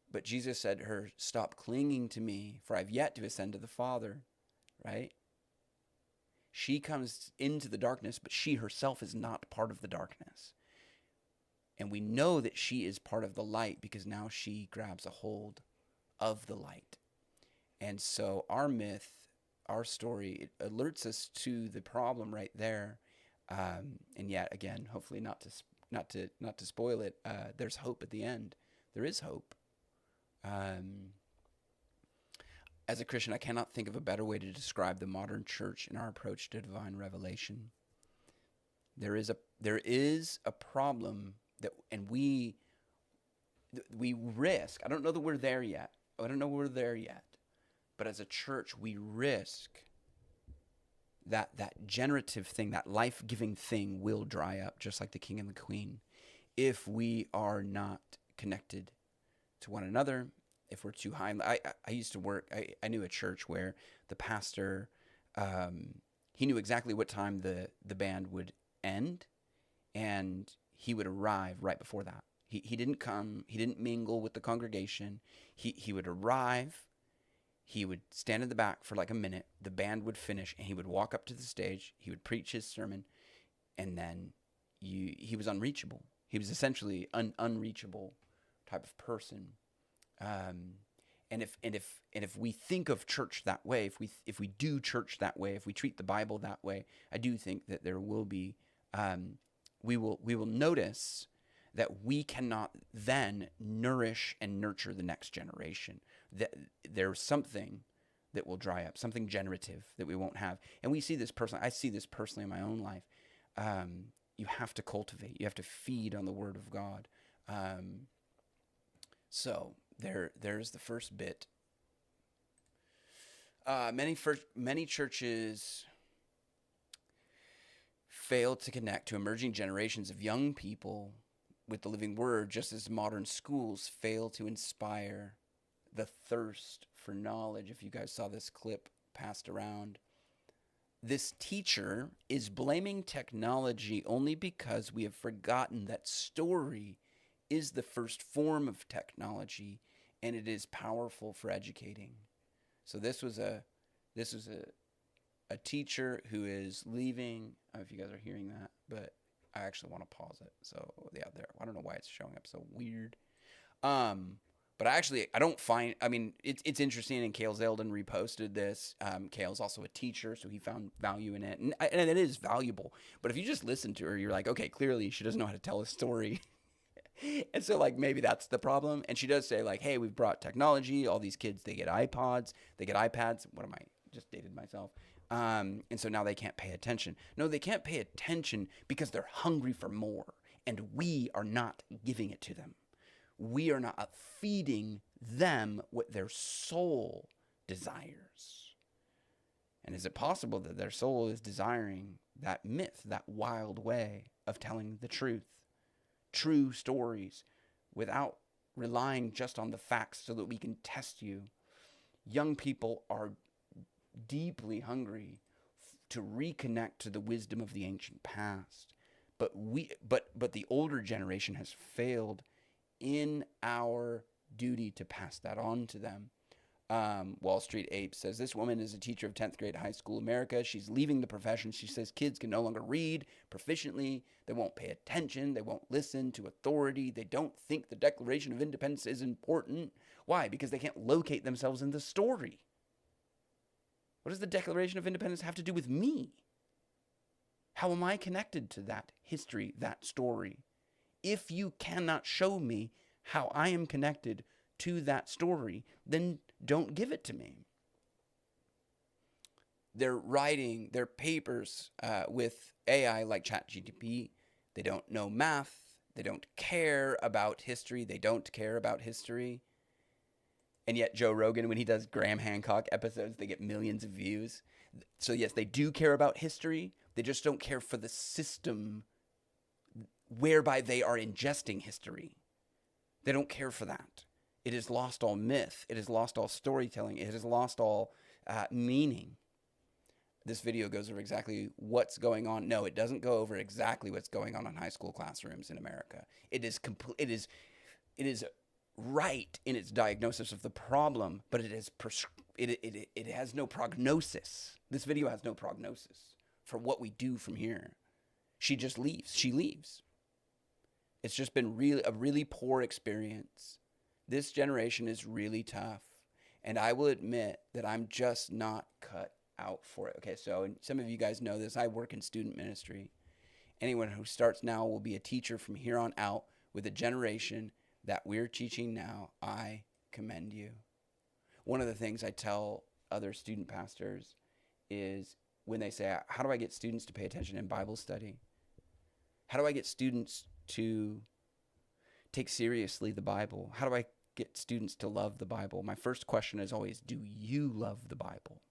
But Jesus said to her, stop clinging to me, for I've yet to ascend to the Father, right? She comes into the darkness, but she herself is not part of the darkness. And we know that she is part of the light because now she grabs a hold of the light. And so our myth, our story, it alerts us to the problem right there. And yet again, hopefully not to spoil it. There's hope at the end. There is hope. As a Christian, I cannot think of a better way to describe the modern church in our approach to divine revelation. There is a problem that, and we risk. I don't know that we're there yet. But as a church, we risk that generative thing, that life-giving thing will dry up, just like the king and the queen, if we are not connected to one another, if we're too high. I used to work, I knew a church where the pastor, he knew exactly what time the band would end, and he would arrive right before that. He didn't come, he didn't mingle with the congregation. He would arrive. He would stand in the back for like a minute. The band would finish, and he would walk up to the stage. He would preach his sermon, and then he was unreachable. He was essentially an unreachable type of person. And if we think of church that way, if we do church that way, if we treat the Bible that way, I do think that there will be we will notice that we cannot then nourish and nurture the next generation. That there's something that will dry up, something generative that we won't have. And we see this personally. I see this personally in my own life. You have to cultivate. You have to feed on the Word of God. So there's the first bit. Many churches fail to connect to emerging generations of young people with the living Word, just as modern schools fail to inspire the thirst for knowledge. If you guys saw this clip passed around, this teacher is blaming technology only because we have forgotten that story is the first form of technology, and it is powerful for educating. So this was a teacher who is leaving. I don't know if you guys are hearing that, but I actually want to pause it. So yeah, there. I don't know why it's showing up so weird. But I don't find, it's interesting, and Cale Zeldin reposted this. Cale's also a teacher, so he found value in it. And it is valuable. But if you just listen to her, you're like, okay, clearly she doesn't know how to tell a story. And so, like, maybe that's the problem. And she does say, like, hey, we've brought technology. All these kids, they get iPods, they get iPads. What am I? Just dated myself. And so now they can't pay attention. No, they can't pay attention because they're hungry for more. And we are not giving it to them. We are not feeding them what their soul desires. And is it possible that their soul is desiring that myth, that wild way of telling the truth, true stories, without relying just on the facts so that we can test you? Young people are deeply hungry to reconnect to the wisdom of the ancient past. But the older generation has failed in our duty to pass that on to them. Wall Street Ape says, this woman is a teacher of 10th grade high school America. She's leaving the profession. She says kids can no longer read proficiently. They won't pay attention. They won't listen to authority. They don't think the Declaration of Independence is important. Why? Because they can't locate themselves in the story. What does the Declaration of Independence have to do with me? How am I connected to that history, that story? If you cannot show me how I am connected to that story, then don't give it to me. They're writing their papers with AI like ChatGPT, They don't know math. They don't care about history. They don't care about history. And yet Joe Rogan, when he does Graham Hancock episodes, they get millions of views. So yes, they do care about history. They just don't care for the system whereby they are ingesting history. They don't care for that. It has lost all myth. It has lost all storytelling. It has lost all meaning. This video goes over exactly what's going on. No, it doesn't go over exactly what's going on in high school classrooms in America. It is right in its diagnosis of the problem, but it has no prognosis. This video has no prognosis for what we do from here. She just leaves. She leaves. It's just been a really poor experience. This generation is really tough, and I will admit that I'm just not cut out for it. Okay, so some of you guys know this. I work in student ministry. Anyone who starts now will be a teacher from here on out with a generation that we're teaching now. I commend you. One of the things I tell other student pastors is when they say, how do I get students to pay attention in Bible study? How do I get students to take seriously the Bible? How do I get students to love the Bible? My first question is always, do you love the Bible?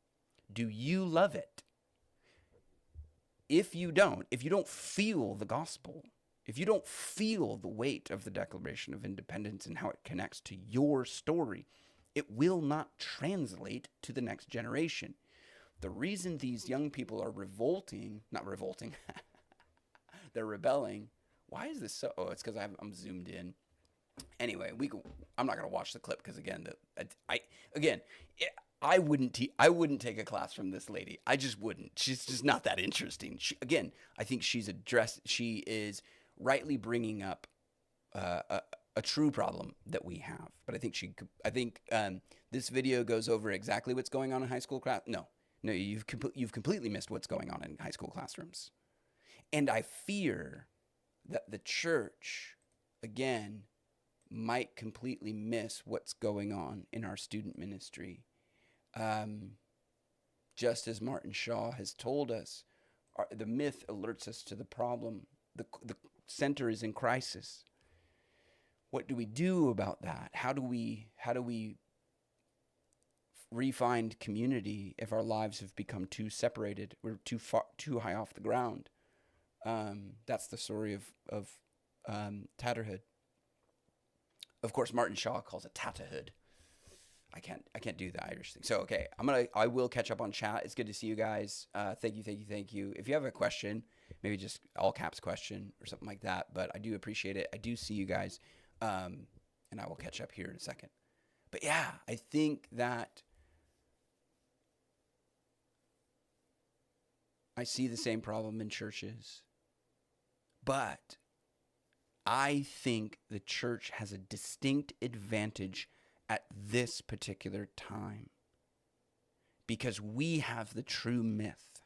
Do you love it? If you don't feel the gospel, if you don't feel the weight of the Declaration of Independence and how it connects to your story, it will not translate to the next generation. The reason these young people are not revolting, they're rebelling. Why is this so? Oh, it's because I'm zoomed in. Anyway, I'm not going to watch the clip because I wouldn't take a class from this lady. I just wouldn't. She's just not that interesting. I think she is rightly bringing up a true problem that we have. But I think this video goes over exactly what's going on in high school class. No, you've completely missed what's going on in high school classrooms. And I fear that the church, again, might completely miss what's going on in our student ministry. Just as Martin Shaw has told us, the myth alerts us to the problem. The center is in crisis. What do we do about that? How do we re-find community if our lives have become too separated? We're too high off the ground. That's the story of Tatterhood. Of course, Martin Shaw calls it Tatterhood. I can't do the Irish thing. So, okay, I will catch up on chat. It's good to see you guys. Thank you. If you have a question, maybe just all caps question or something like that, but I do appreciate it. I do see you guys. And I will catch up here in a second. But yeah, I think that I see the same problem in churches, but I think the church has a distinct advantage at this particular time because we have the true myth.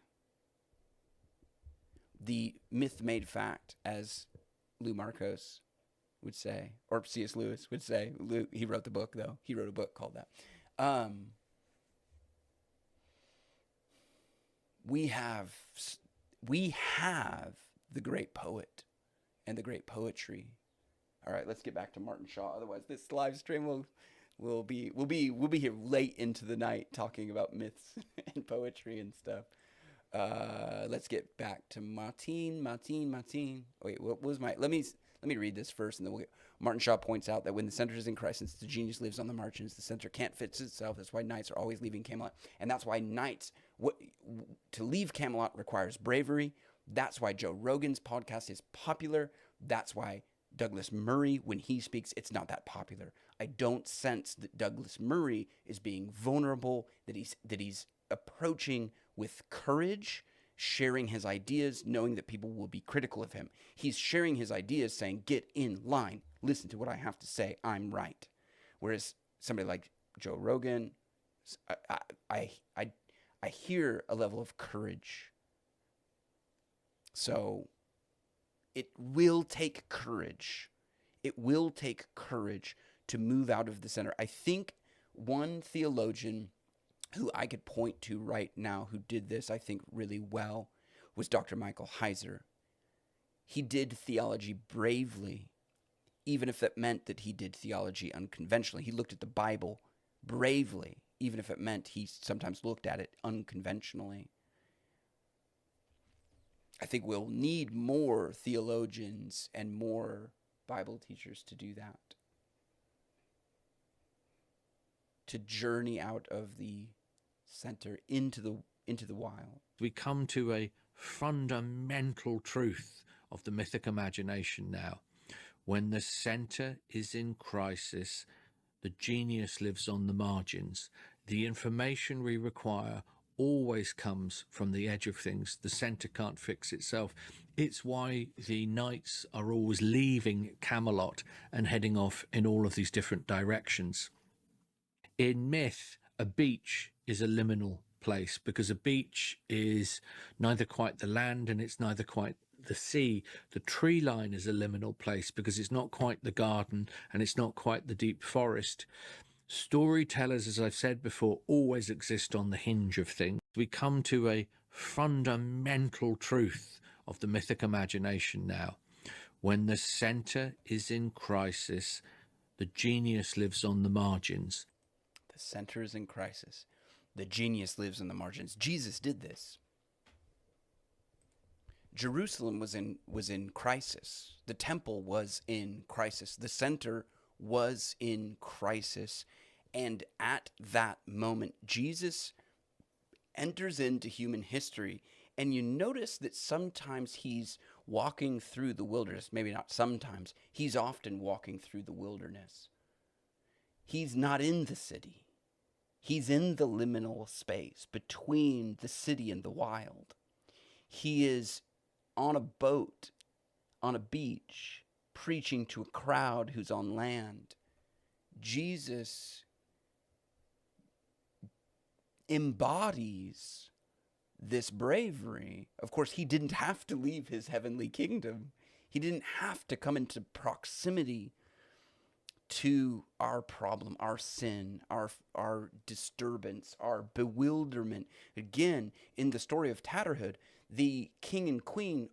The myth made fact, as Lou Marcos would say, or C.S. Lewis would say. He wrote the book, though. He wrote a book called that. We have the great poet and the great poetry. All right, let's get back to Martin Shaw. Otherwise, this live stream we'll be here late into the night talking about myths and poetry and stuff. Let's get back to Martin. Wait, what was my? Let me read this first, and then Martin Shaw points out that when the center is in crisis, the genius lives on the margins. The center can't fix itself. That's why knights are always leaving Camelot, and that's why to leave Camelot requires bravery. That's why Joe Rogan's podcast is popular. That's why Douglas Murray, when he speaks, it's not that popular. I don't sense that Douglas Murray is being vulnerable, that he's approaching with courage, sharing his ideas, knowing that people will be critical of him. He's sharing his ideas, saying, get in line, listen to what I have to say, I'm right. Whereas somebody like Joe Rogan, I hear a level of courage. So it will take courage. It will take courage to move out of the center. I think one theologian who I could point to right now who did this, I think, really well, was Dr. Michael Heiser. He did theology bravely, even if that meant that he did theology unconventionally. He looked at the Bible bravely, even if it meant he sometimes looked at it unconventionally. I think we'll need more theologians and more Bible teachers to do that. To journey out of the center into the wild. We come to a fundamental truth of the mythic imagination now. When the center is in crisis, the genius lives on the margins. The information we require always comes from the edge of things. The center can't fix itself. It's why the knights are always leaving Camelot and heading off in all of these different directions. In myth, a beach is a liminal place, because a beach is neither quite the land and it's neither quite the sea. The tree line is a liminal place because it's not quite the garden and it's not quite the deep forest. Storytellers, as I've said before, always exist on the hinge of things. We come to a fundamental truth of the mythic imagination now. When the center is in crisis, the genius lives on the margins. The center is in crisis. The genius lives in the margins. Jesus did this. Jerusalem was in crisis. The temple was in crisis. The center was in crisis. And at that moment, Jesus enters into human history. And you notice that sometimes he's walking through the wilderness. Maybe not sometimes. He's often walking through the wilderness. He's not in the city. He's in the liminal space between the city and the wild. He is on a boat, on a beach, preaching to a crowd who's on land. Jesus embodies this bravery. Of course, he didn't have to leave his heavenly kingdom. He didn't have to come into proximity to our problem, our sin, our disturbance, our bewilderment. Again, in the story of Tatterhood, the king and queen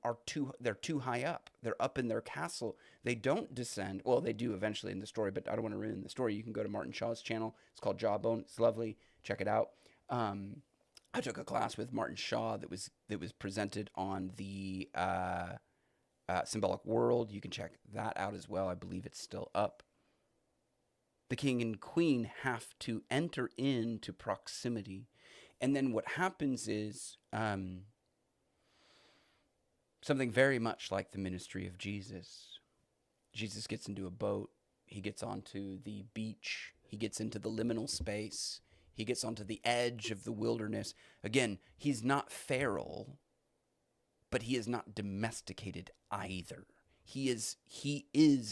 they're too high up. They're up in their castle. They don't descend. Well, they do eventually in the story, but I don't want to ruin the story. You can go to Martin Shaw's channel. It's called Jawbone. It's lovely. Check it out. I took a class with Martin Shaw that was presented on the Symbolic World. You can check that out as well. I believe it's still up. The king and queen have to enter into proximity. And then what happens is something very much like the ministry of Jesus. Jesus gets into a boat. He gets onto the beach. He gets into the liminal space. He gets onto the edge of the wilderness. Again, he's not feral, but he is not domesticated either. He is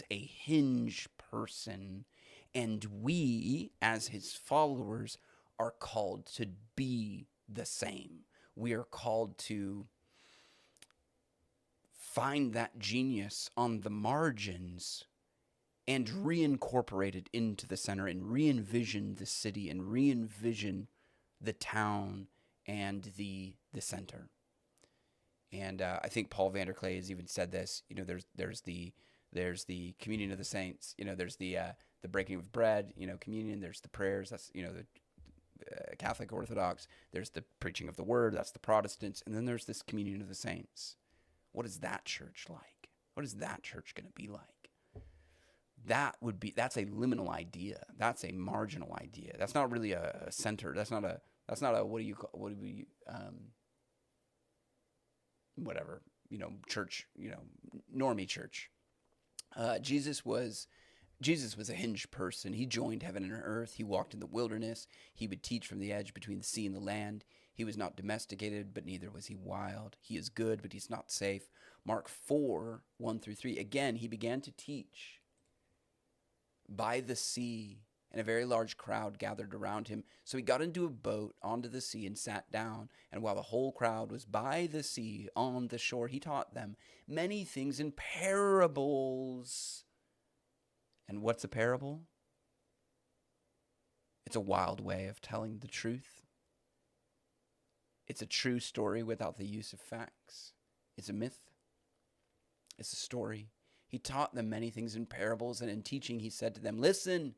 a hinge person. And we, as his followers, are called to be the same. We are called to find that genius on the margins and reincorporate it into the center and re-envision the city and re-envision the town and the center. And I think Paul Vanderklay has even said this. You know, there's the communion of the saints. You know, there's the breaking of bread. You know, communion. There's the prayers. That's, you know, the Catholic Orthodox. There's the preaching of the word. That's the Protestants. And then there's this communion of the saints. What is that church like? What is that church going to be like? That's a liminal idea. That's a marginal idea. That's not really a center. That's not a whatever, you know, church, you know, normie church. Jesus was a hinged person. He joined heaven and earth. He walked in the wilderness. He would teach from the edge between the sea and the land. He was not domesticated, but neither was he wild. He is good, but he's not safe. Mark 4, 1-3. Again, he began to teach by the sea, and a very large crowd gathered around him. So he got into a boat onto the sea and sat down. And while the whole crowd was by the sea on the shore, he taught them many things in parables. And what's a parable? It's a wild way of telling the truth. It's a true story without the use of facts. It's a myth. It's a story. He taught them many things in parables, and in teaching he said to them, listen,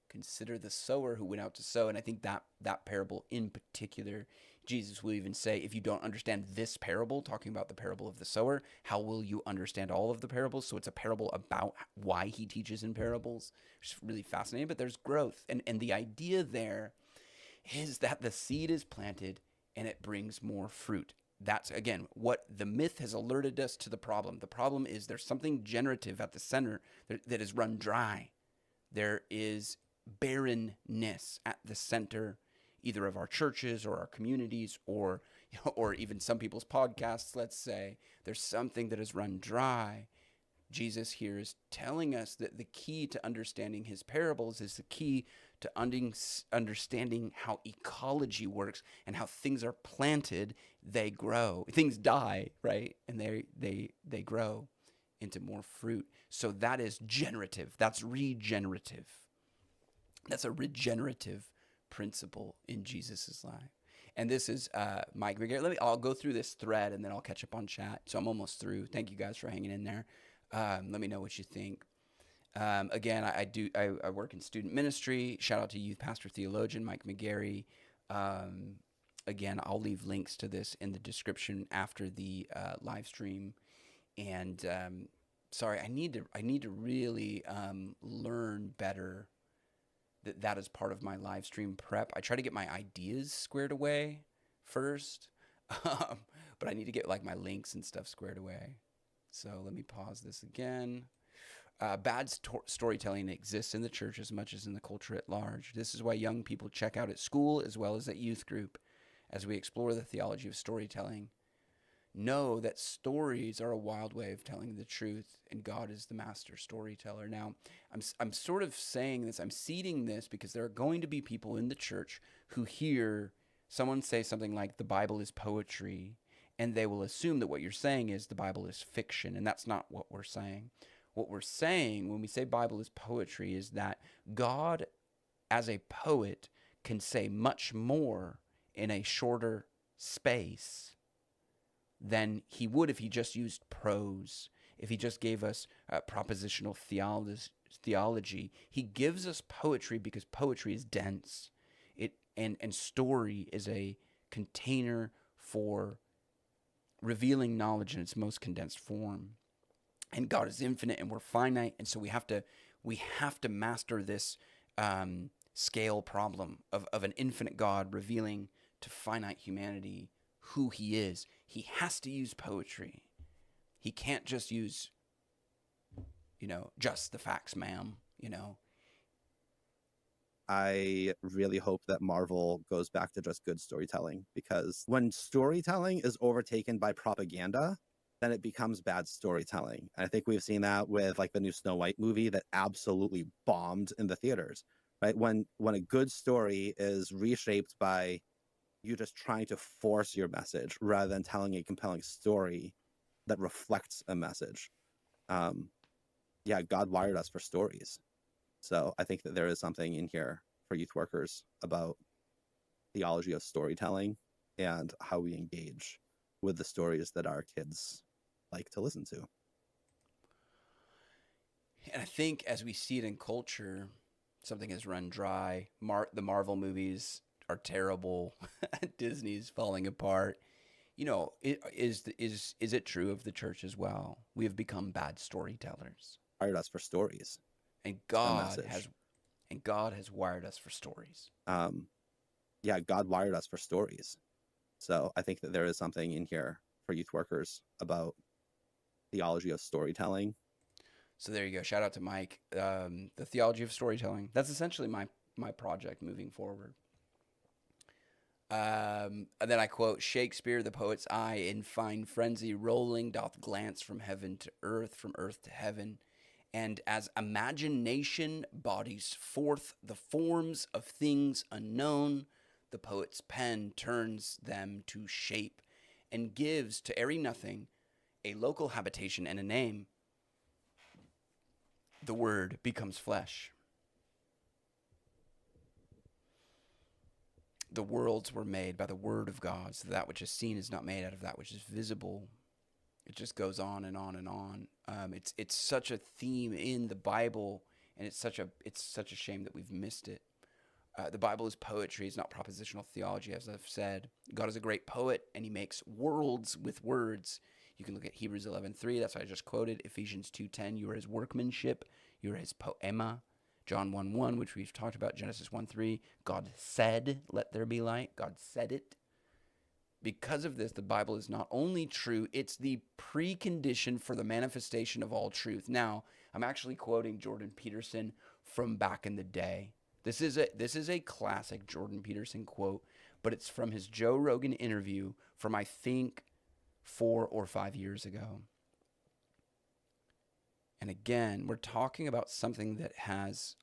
consider the sower who went out to sow. And I think that parable in particular, Jesus will even say, if you don't understand this parable, talking about the parable of the sower, how will you understand all of the parables? So it's a parable about why he teaches in parables, which is really fascinating. But there's growth. And the idea there is that the seed is planted and it brings more fruit. That's, again, what the myth has alerted us to the problem. The problem is there's something generative at the center that is run dry. There is barrenness at the center, either of our churches or our communities, or even some people's podcasts, let's say. There's something that has run dry. Jesus here is telling us that the key to understanding his parables is the key to understanding how ecology works and how things are planted, they grow. Things die, right? And they grow into more fruit. So that is generative. That's regenerative. That's a regenerative principle in Jesus's life. And this is Mike McGarry. I'll go through this thread and then I'll catch up on chat. So I'm almost through. Thank you guys for hanging in there. Let me know what you think. Again, I work in student ministry. Shout out to youth pastor theologian Mike McGarry. Again, I'll leave links to this in the description after the live stream. And sorry, I need to really learn better that is part of my live stream prep. I try to get my ideas squared away first, but I need to get like my links and stuff squared away. So let me pause this again. Bad storytelling exists in the church as much as in the culture at large. This is why young people check out at school as well as at youth group. As we explore the theology of storytelling, know that stories are a wild way of telling the truth, and God is the master storyteller. Now, I'm sort of saying this, I'm seeding this because there are going to be people in the church who hear someone say something like the Bible is poetry, and they will assume that what you're saying is the Bible is fiction, and that's not what we're saying. What we're saying when we say Bible is poetry is that God, as a poet, can say much more in a shorter space than he would if he just used prose, if he just gave us propositional theology. He gives us poetry because poetry is dense. And story is a container for revealing knowledge in its most condensed form. And God is infinite and we're finite, and so we have to master this scale problem of an infinite God revealing to finite humanity who he is. He has to use poetry. He can't just use, just the facts, ma'am, I really hope that Marvel goes back to just good storytelling, because when storytelling is overtaken by propaganda, then it becomes bad storytelling. And I think we've seen that with like the new Snow White movie that absolutely bombed in the theaters, right? When a good story is reshaped by you just trying to force your message rather than telling a compelling story that reflects a message. God wired us for stories. So I think that there is something in here for youth workers about theology of storytelling and how we engage with the stories that our kids like to listen to. And I think as we see it in culture, something has run dry. The Marvel movies are terrible. Disney's falling apart. Is it true of the church as well? We have become bad storytellers. Wired us for stories. And God has wired us for stories. God wired us for stories. So I think that there is something in here for youth workers about theology of storytelling. So there you go. Shout out to Mike. The theology of storytelling. That's essentially my project moving forward. And then I quote Shakespeare, the poet's eye in fine frenzy rolling doth glance from heaven to earth, from earth to heaven. And as imagination bodies forth the forms of things unknown, the poet's pen turns them to shape and gives to airy nothing a local habitation and a name. The word becomes flesh. The worlds were made by the word of God, so that which is seen is not made out of that which is visible. It just goes on and on and on. It's such a theme in the Bible, and it's such a shame that we've missed it. The Bible is poetry. It's not propositional theology, as I've said. God is a great poet, and he makes worlds with words. You can look at Hebrews 11:3. That's what I just quoted. Ephesians 2:10. You are his workmanship. You are his poema. John 1:1, which we've talked about. Genesis 1:3. God said, let there be light. God said it. Because of this, the Bible is not only true, it's the precondition for the manifestation of all truth. Now, I'm actually quoting Jordan Peterson from back in the day. This is a classic Jordan Peterson quote, but it's from his Joe Rogan interview from, I think, 4 or 5 years ago. And again, we're talking about something that has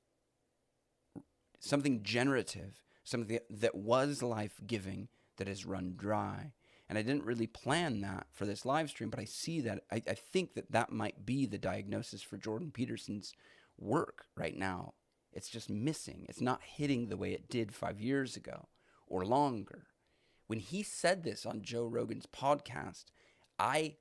something generative, something that was life-giving, that has run dry. And I didn't really plan that for this live stream, but I see that, I think that might be the diagnosis for Jordan Peterson's work right now. It's just missing. It's not hitting the way it did 5 years ago or longer. When he said this on Joe Rogan's podcast, I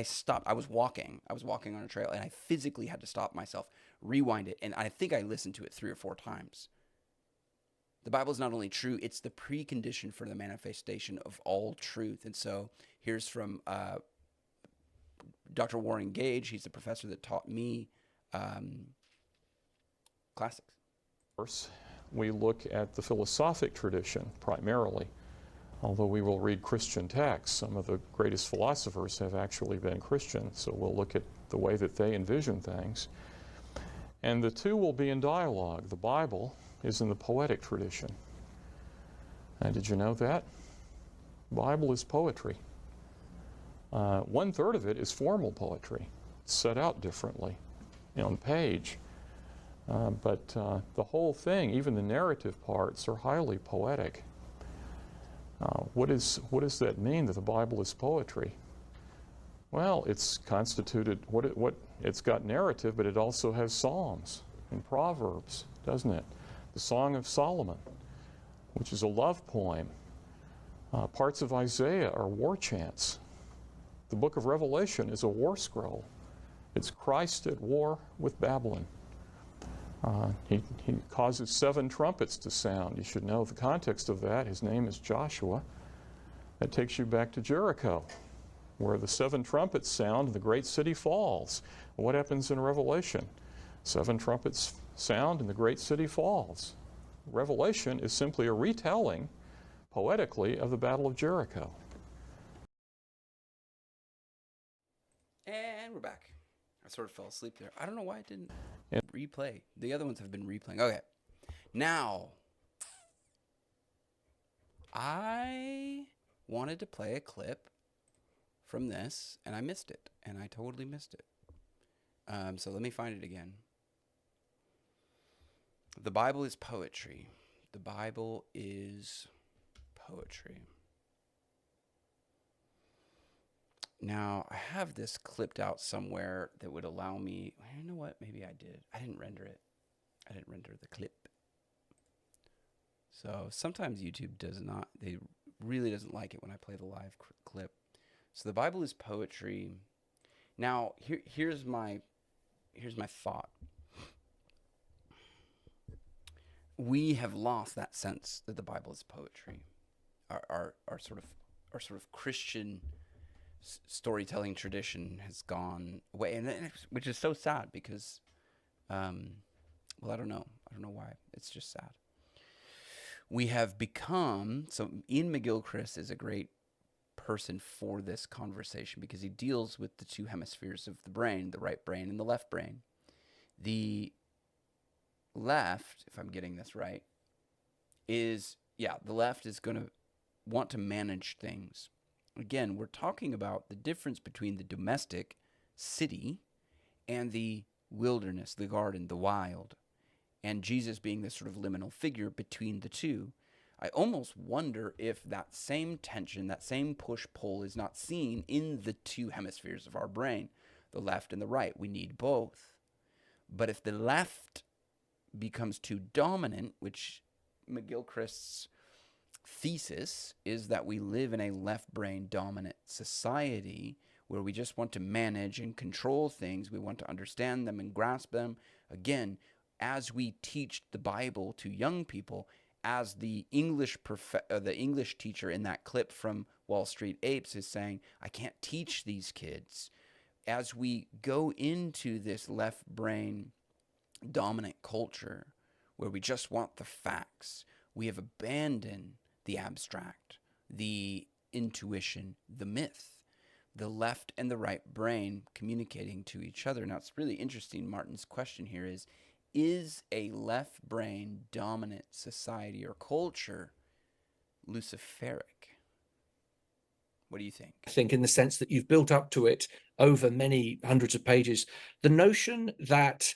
stopped. I was walking on a trail, and I physically had to stop myself, rewind it, and I think I listened to it 3 or 4 times. The Bible is not only true, it's the precondition for the manifestation of all truth. And so here's from Dr. Warren Gage. He's the professor that taught me classics. First, we look at the philosophic tradition primarily, although we will read Christian texts. Some of the greatest philosophers have actually been Christian, so we'll look at the way that they envision things. And the two will be in dialogue. The Bible is in the poetic tradition. And did you know that? The Bible is poetry. 1/3 of it is formal poetry. It's set out differently on the page. But the whole thing, even the narrative parts, are highly poetic. What does that mean, that the Bible is poetry? Well, it's constituted, it's got narrative, but it also has psalms and proverbs, doesn't it? The Song of Solomon, which is a love poem. Parts of Isaiah are war chants. The book of Revelation is a war scroll. It's Christ at war with Babylon. He causes 7 trumpets to sound. You should know the context of that. His name is Joshua. That takes you back to Jericho, where the 7 trumpets sound and the great city falls. What happens in Revelation? 7 trumpets sound and the great city falls. Revelation is simply a retelling, poetically, of the Battle of Jericho. And we're back. I sort of fell asleep there. I don't know why it didn't replay. The other ones have been replaying. Okay. Now, I wanted to play a clip from this, and I missed it. And I totally missed it. So let me find it again. The Bible is poetry. The Bible is poetry. Now, I have this clipped out somewhere that would allow me... You know what? Maybe I did. I didn't render it. I didn't render the clip. So sometimes YouTube does not... They really doesn't like it when I play the live clip. So the Bible is poetry. Now, here's my thought. We have lost that sense that the Bible is poetry. Our sort of Christian storytelling tradition has gone away, and which is so sad because, well, I don't know why. It's just sad. We have become, so Ian McGilchrist is a great person for this conversation because he deals with the 2 hemispheres of the brain, the right brain and the left brain. The left, if I'm getting this right, is, the left is going to want to manage things. Again, we're talking about the difference between the domestic city and the wilderness, the garden, the wild, and Jesus being this sort of liminal figure between the two. I almost wonder if that same tension, that same push-pull is not seen in the 2 hemispheres of our brain, the left and the right. We need both. But if the left becomes too dominant, which McGilchrist's thesis is that we live in a left brain dominant society where we just want to manage and control things. We want to understand them and grasp them. Again, as we teach the Bible to young people, as the English teacher in that clip from Wall Street Apes is saying, I can't teach these kids. As we go into this left brain dominant culture where we just want the facts, we have abandoned the abstract, the intuition, the myth, the left and the right brain communicating to each other. Now, it's really interesting. Martin's question here is a left brain dominant society or culture Luciferic? What do you think? I think in the sense that you've built up to it over many hundreds of pages, the notion that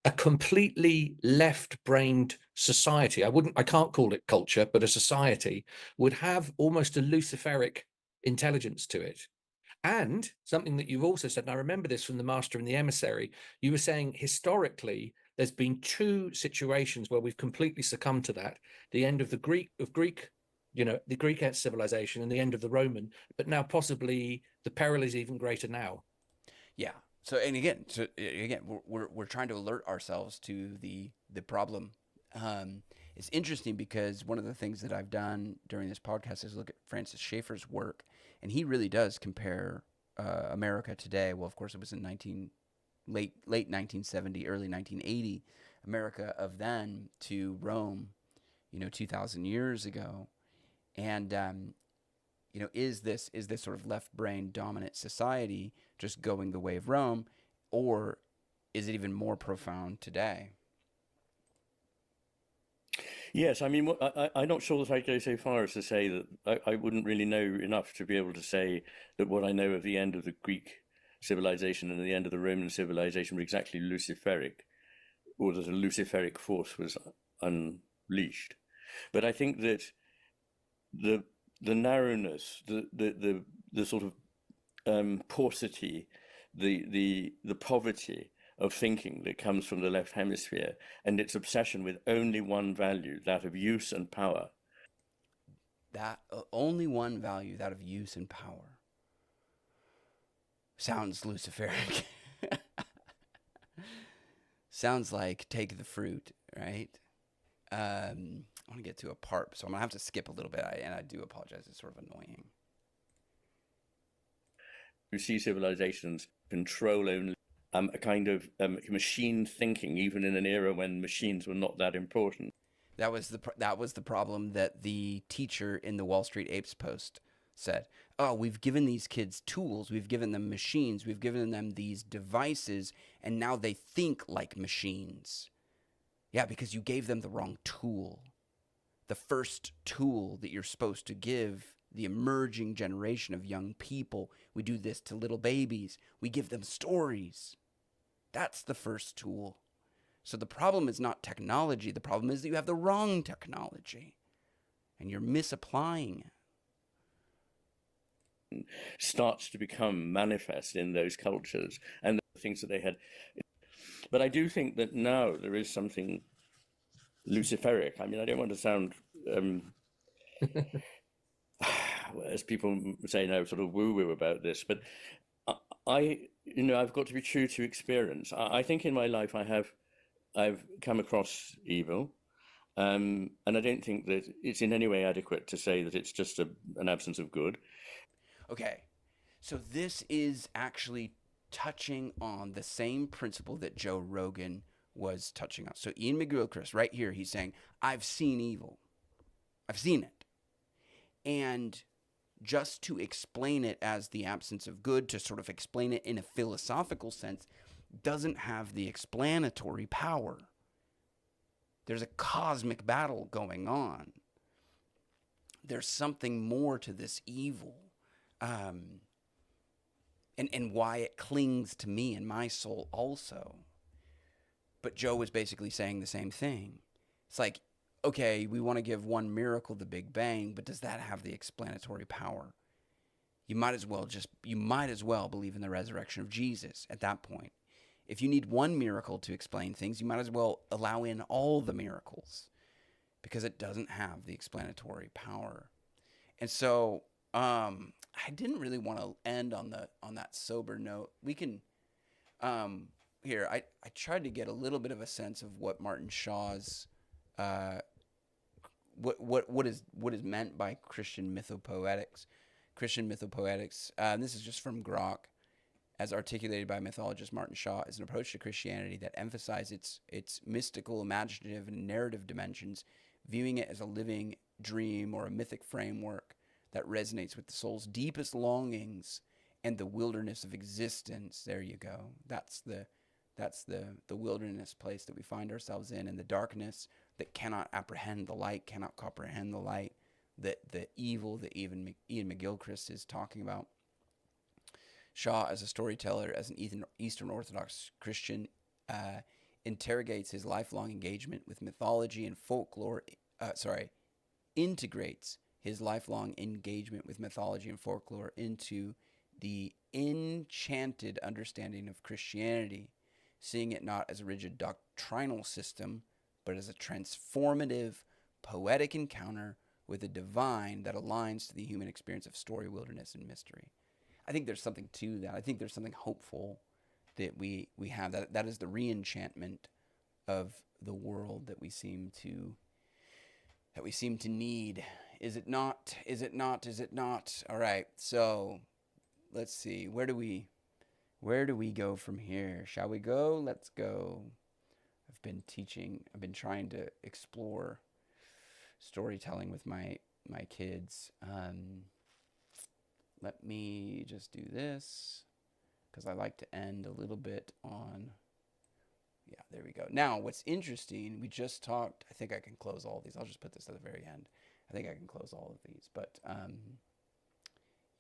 a completely left-brained society, I can't call it culture, but a society would have almost a Luciferic intelligence to it. And something that you've also said, and I remember this from The Master and the Emissary, you were saying historically, there's been two situations where we've completely succumbed to that. The end of the Greek, the Greek civilization and the end of the Roman, but now possibly the peril is even greater now. Yeah. So again, we're trying to alert ourselves to the problem. It's interesting because one of the things that I've done during this podcast is look at Francis Schaeffer's work, and he really does compare America today. Well, of course, it was in late 1970, early 1980, America of then to Rome, 2,000 years ago, and is this sort of left brain dominant society just going the way of Rome, or is it even more profound today? Yes, I mean, I'm not sure that I'd go so far as to say that I wouldn't really know enough to be able to say that what I know of the end of the Greek civilization and the end of the Roman civilization were exactly Luciferic, or that a Luciferic force was unleashed. But I think that the narrowness, the sort of paucity, the poverty of thinking that comes from the left hemisphere and its obsession with only one value, that of use and power. That only one value, that of use and power. Sounds Luciferic. Sounds like take the fruit, right? I want to get to a part, so I'm going to have to skip a little bit, and I do apologize. It's sort of annoying. You see civilizations control only a kind of machine thinking, even in an era when machines were not that important. That was the problem that the teacher in the Wall Street Apes post said. Oh, we've given these kids tools, we've given them machines, we've given them these devices, and now they think like machines. Yeah, because you gave them the wrong tool. The first tool that you're supposed to give the emerging generation of young people. We do this to little babies. We give them stories. That's the first tool. So the problem is not technology. The problem is that you have the wrong technology and you're misapplying it. Starts to become manifest in those cultures and the things that they had. But I do think that now there is something Luciferic. I mean, I don't want to sound, as people say now, sort of woo-woo about this, but I've got to be true to experience. I think in my life I've come across evil, and I don't think that it's in any way adequate to say that it's just an absence of good. Okay, so this is actually touching on the same principle that Joe Rogan was touching on. So Ian McGilchrist, right here, he's saying, I've seen evil. I've seen it. And just to explain it as the absence of good, to sort of explain it in a philosophical sense, doesn't have the explanatory power. There's a cosmic battle going on. There's something more to this evil. And why it clings to me and my soul also. But Joe was basically saying the same thing. It's like, okay, we want to give one miracle the Big Bang, but does that have the explanatory power? You might as well believe in the resurrection of Jesus at that point. If you need one miracle to explain things, you might as well allow in all the miracles. because it doesn't have the explanatory power. And so I didn't really want to end on that sober note. We can here I tried to get a little bit of a sense of what Martin Shaw's what is meant by Christian mythopoetics. Christian mythopoetics, this is just from Grok, as articulated by mythologist Martin Shaw, is an approach to Christianity that emphasizes its mystical, imaginative, and narrative dimensions, viewing it as a living dream or a mythic framework that resonates with the soul's deepest longings and the wilderness of existence. There you go. That's the wilderness place that we find ourselves in, and the darkness that cannot apprehend the light, cannot comprehend the light, the evil that even Ian McGilchrist is talking about. Shaw, as a storyteller, as an Eastern Orthodox Christian, interrogates his lifelong engagement with mythology and folklore. Integrates his lifelong engagement with mythology and folklore into the enchanted understanding of Christianity, seeing it not as a rigid doctrinal system, but as a transformative, poetic encounter with the divine that aligns to the human experience of story, wilderness, and mystery. I think there's something to that. I think there's something hopeful that we have. That is the re-enchantment of the world that we seem to need. Is it not? Is it not? Is it not? All right. So let's see. Where do we go from here? Shall we go? Let's go. I've been trying to explore storytelling with my kids. Let me just do this, because I like to end a little bit on, yeah, there we go. Now, what's interesting, we just talked, I think I can close all of these. I'll just put this at the very end. I think I can close all of these. But,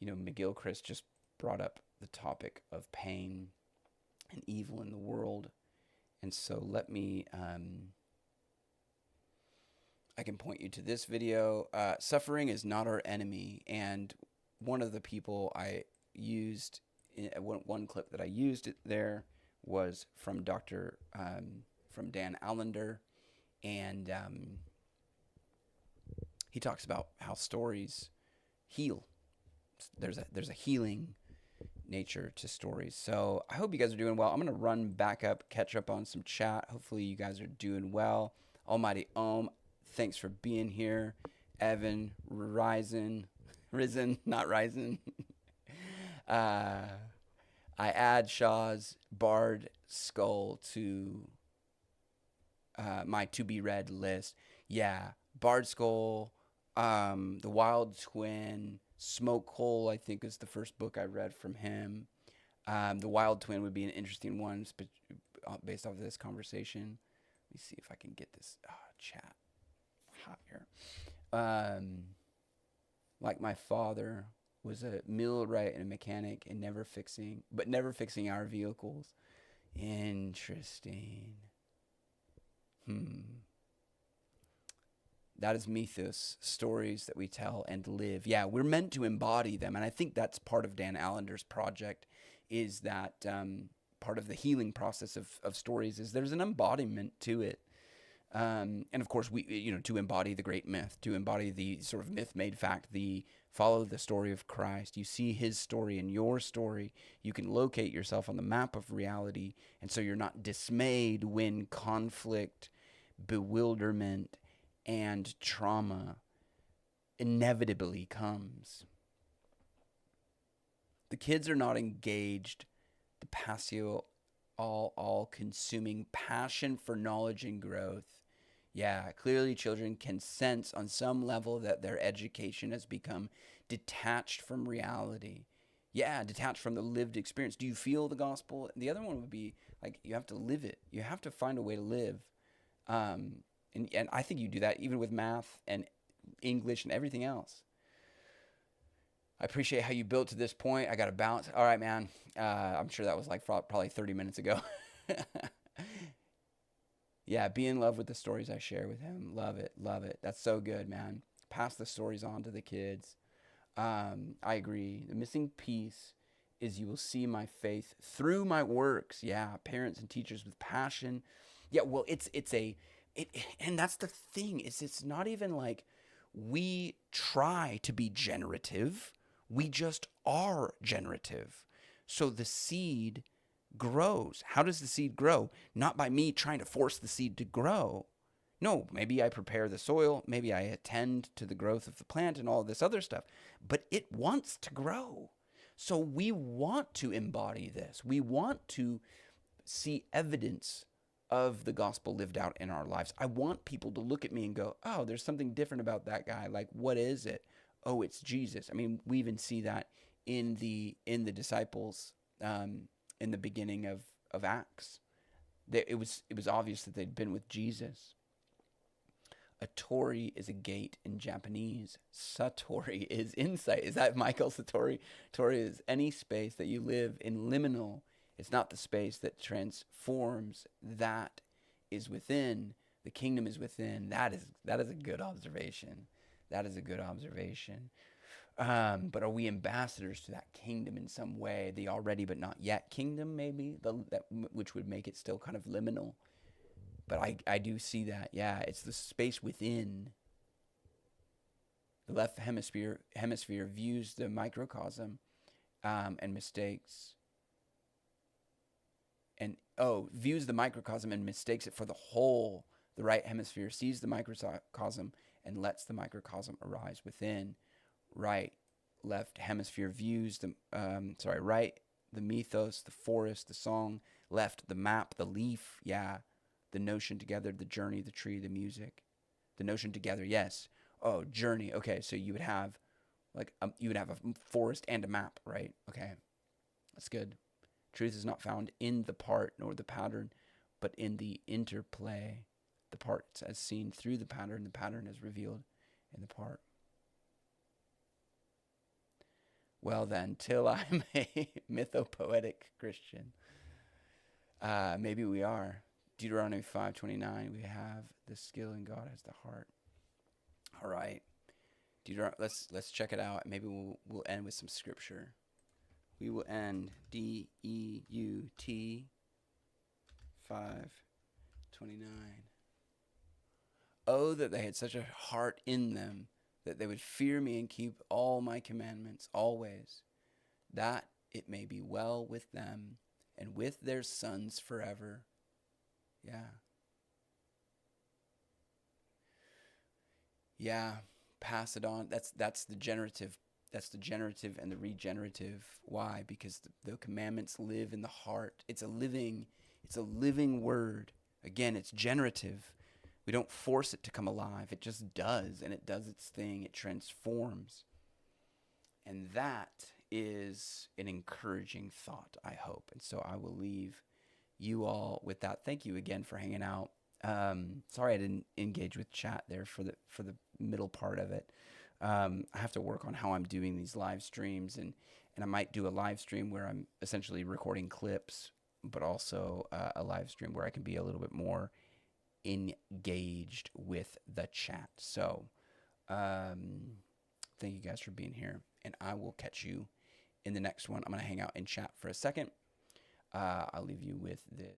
McGilchrist just brought up the topic of pain and evil in the world. And so let me, I can point you to this video. Suffering is not our enemy. And one of the people I used, one clip that I used there was from from Dan Allender. And he talks about how stories heal. There's a healing nature to stories. So I hope you guys are doing well. I'm going to run back up, catch up on some chat. Hopefully you guys are doing well. Almighty Om, thanks for being here. Evan, risen, not rising. I add Shaw's Bard Skull to my to be read list. Yeah, Bard Skull, The Wild Twin, Smoke Hole, I think, is the first book I read from him. The Wild Twin would be an interesting one based off of this conversation. Let me see if I can get this chat hot here. Like my father was a millwright and a mechanic and never fixing our vehicles. Interesting. That is mythos, stories that we tell and live. Yeah, we're meant to embody them. And I think that's part of Dan Allender's project, is that part of the healing process of stories is there's an embodiment to it. And of course, we, to embody the great myth, to embody the sort of myth made fact, follow the story of Christ. You see his story in your story. You can locate yourself on the map of reality. And so you're not dismayed when conflict, bewilderment, and trauma inevitably comes. The kids are not engaged. The passio, all-consuming passion for knowledge and growth. Yeah, clearly children can sense on some level that their education has become detached from reality. Yeah, detached from the lived experience. Do you feel the gospel? The other one would be like, you have to live it. You have to find a way to live. And I think you do that even with math and English and everything else. I appreciate how you built to this point. I got to bounce. All right, man. I'm sure that was like probably 30 minutes ago. Yeah, be in love with the stories I share with him. Love it. Love it. That's so good, man. Pass the stories on to the kids. I agree. The missing piece is you will see my faith through my works. Yeah, parents and teachers with passion. Yeah, well, it's a And that's the thing, is it's not even like we try to be generative. We just are generative. So the seed grows. How does the seed grow? Not by me trying to force the seed to grow. No, maybe I prepare the soil, maybe I attend to the growth of the plant and all this other stuff, but it wants to grow. So we want to embody this. We want to see evidence of the gospel lived out in our lives. I want people to look at me and go, oh, there's something different about that guy. Like, what is it? Oh, it's Jesus. I mean, we even see that in the disciples in the beginning of Acts. It was obvious that they'd been with Jesus. A tori is a gate in Japanese. Satori is insight. Is that Michael Satori? Tori is any space that you live in liminal. It's not the space that transforms. That is within. The kingdom is within. That is a good observation. That is a good observation. But are we ambassadors to that kingdom in some way? The already but not yet kingdom, maybe, which would make it still kind of liminal. But I do see that. Yeah, it's the space within. The left hemisphere views the microcosm and mistakes. Views the microcosm and mistakes it for the whole. The right hemisphere sees the microcosm and lets the microcosm arise within. Left hemisphere views the right, the mythos, the forest, the song. Left, the map, the leaf. Yeah, the notion together, the journey, the tree, the music. The notion together. Yes. Oh, journey. Okay, so you would have a forest and a map, right? Okay, that's good. Truth is not found in the part nor the pattern, but in the interplay. The parts as seen through the pattern is revealed in the part. Well then, till I'm a mythopoetic Christian. Maybe we are. Deuteronomy 5:29, we have the skill in God as the heart. All right. Let's check it out. Maybe we'll end with some scripture. We will end Deut 5:29. Oh, that they had such a heart in them, that they would fear me and keep all my commandments always, that it may be well with them and with their sons forever. Yeah, pass it on. That's the generative. That's the generative and the regenerative. Why? Because the commandments live in the heart. It's a living word. Again, it's generative. We don't force it to come alive. It just does, and it does its thing. It transforms. And that is an encouraging thought, I hope. And so I will leave you all with that. Thank you again for hanging out. Sorry I didn't engage with chat there for the middle part of it. I have to work on how I'm doing these live streams, and I might do a live stream where I'm essentially recording clips, but also a live stream where I can be a little bit more engaged with the chat. So thank you guys for being here, and I will catch you in the next one. I'm going to hang out in chat for a second. I'll leave you with this.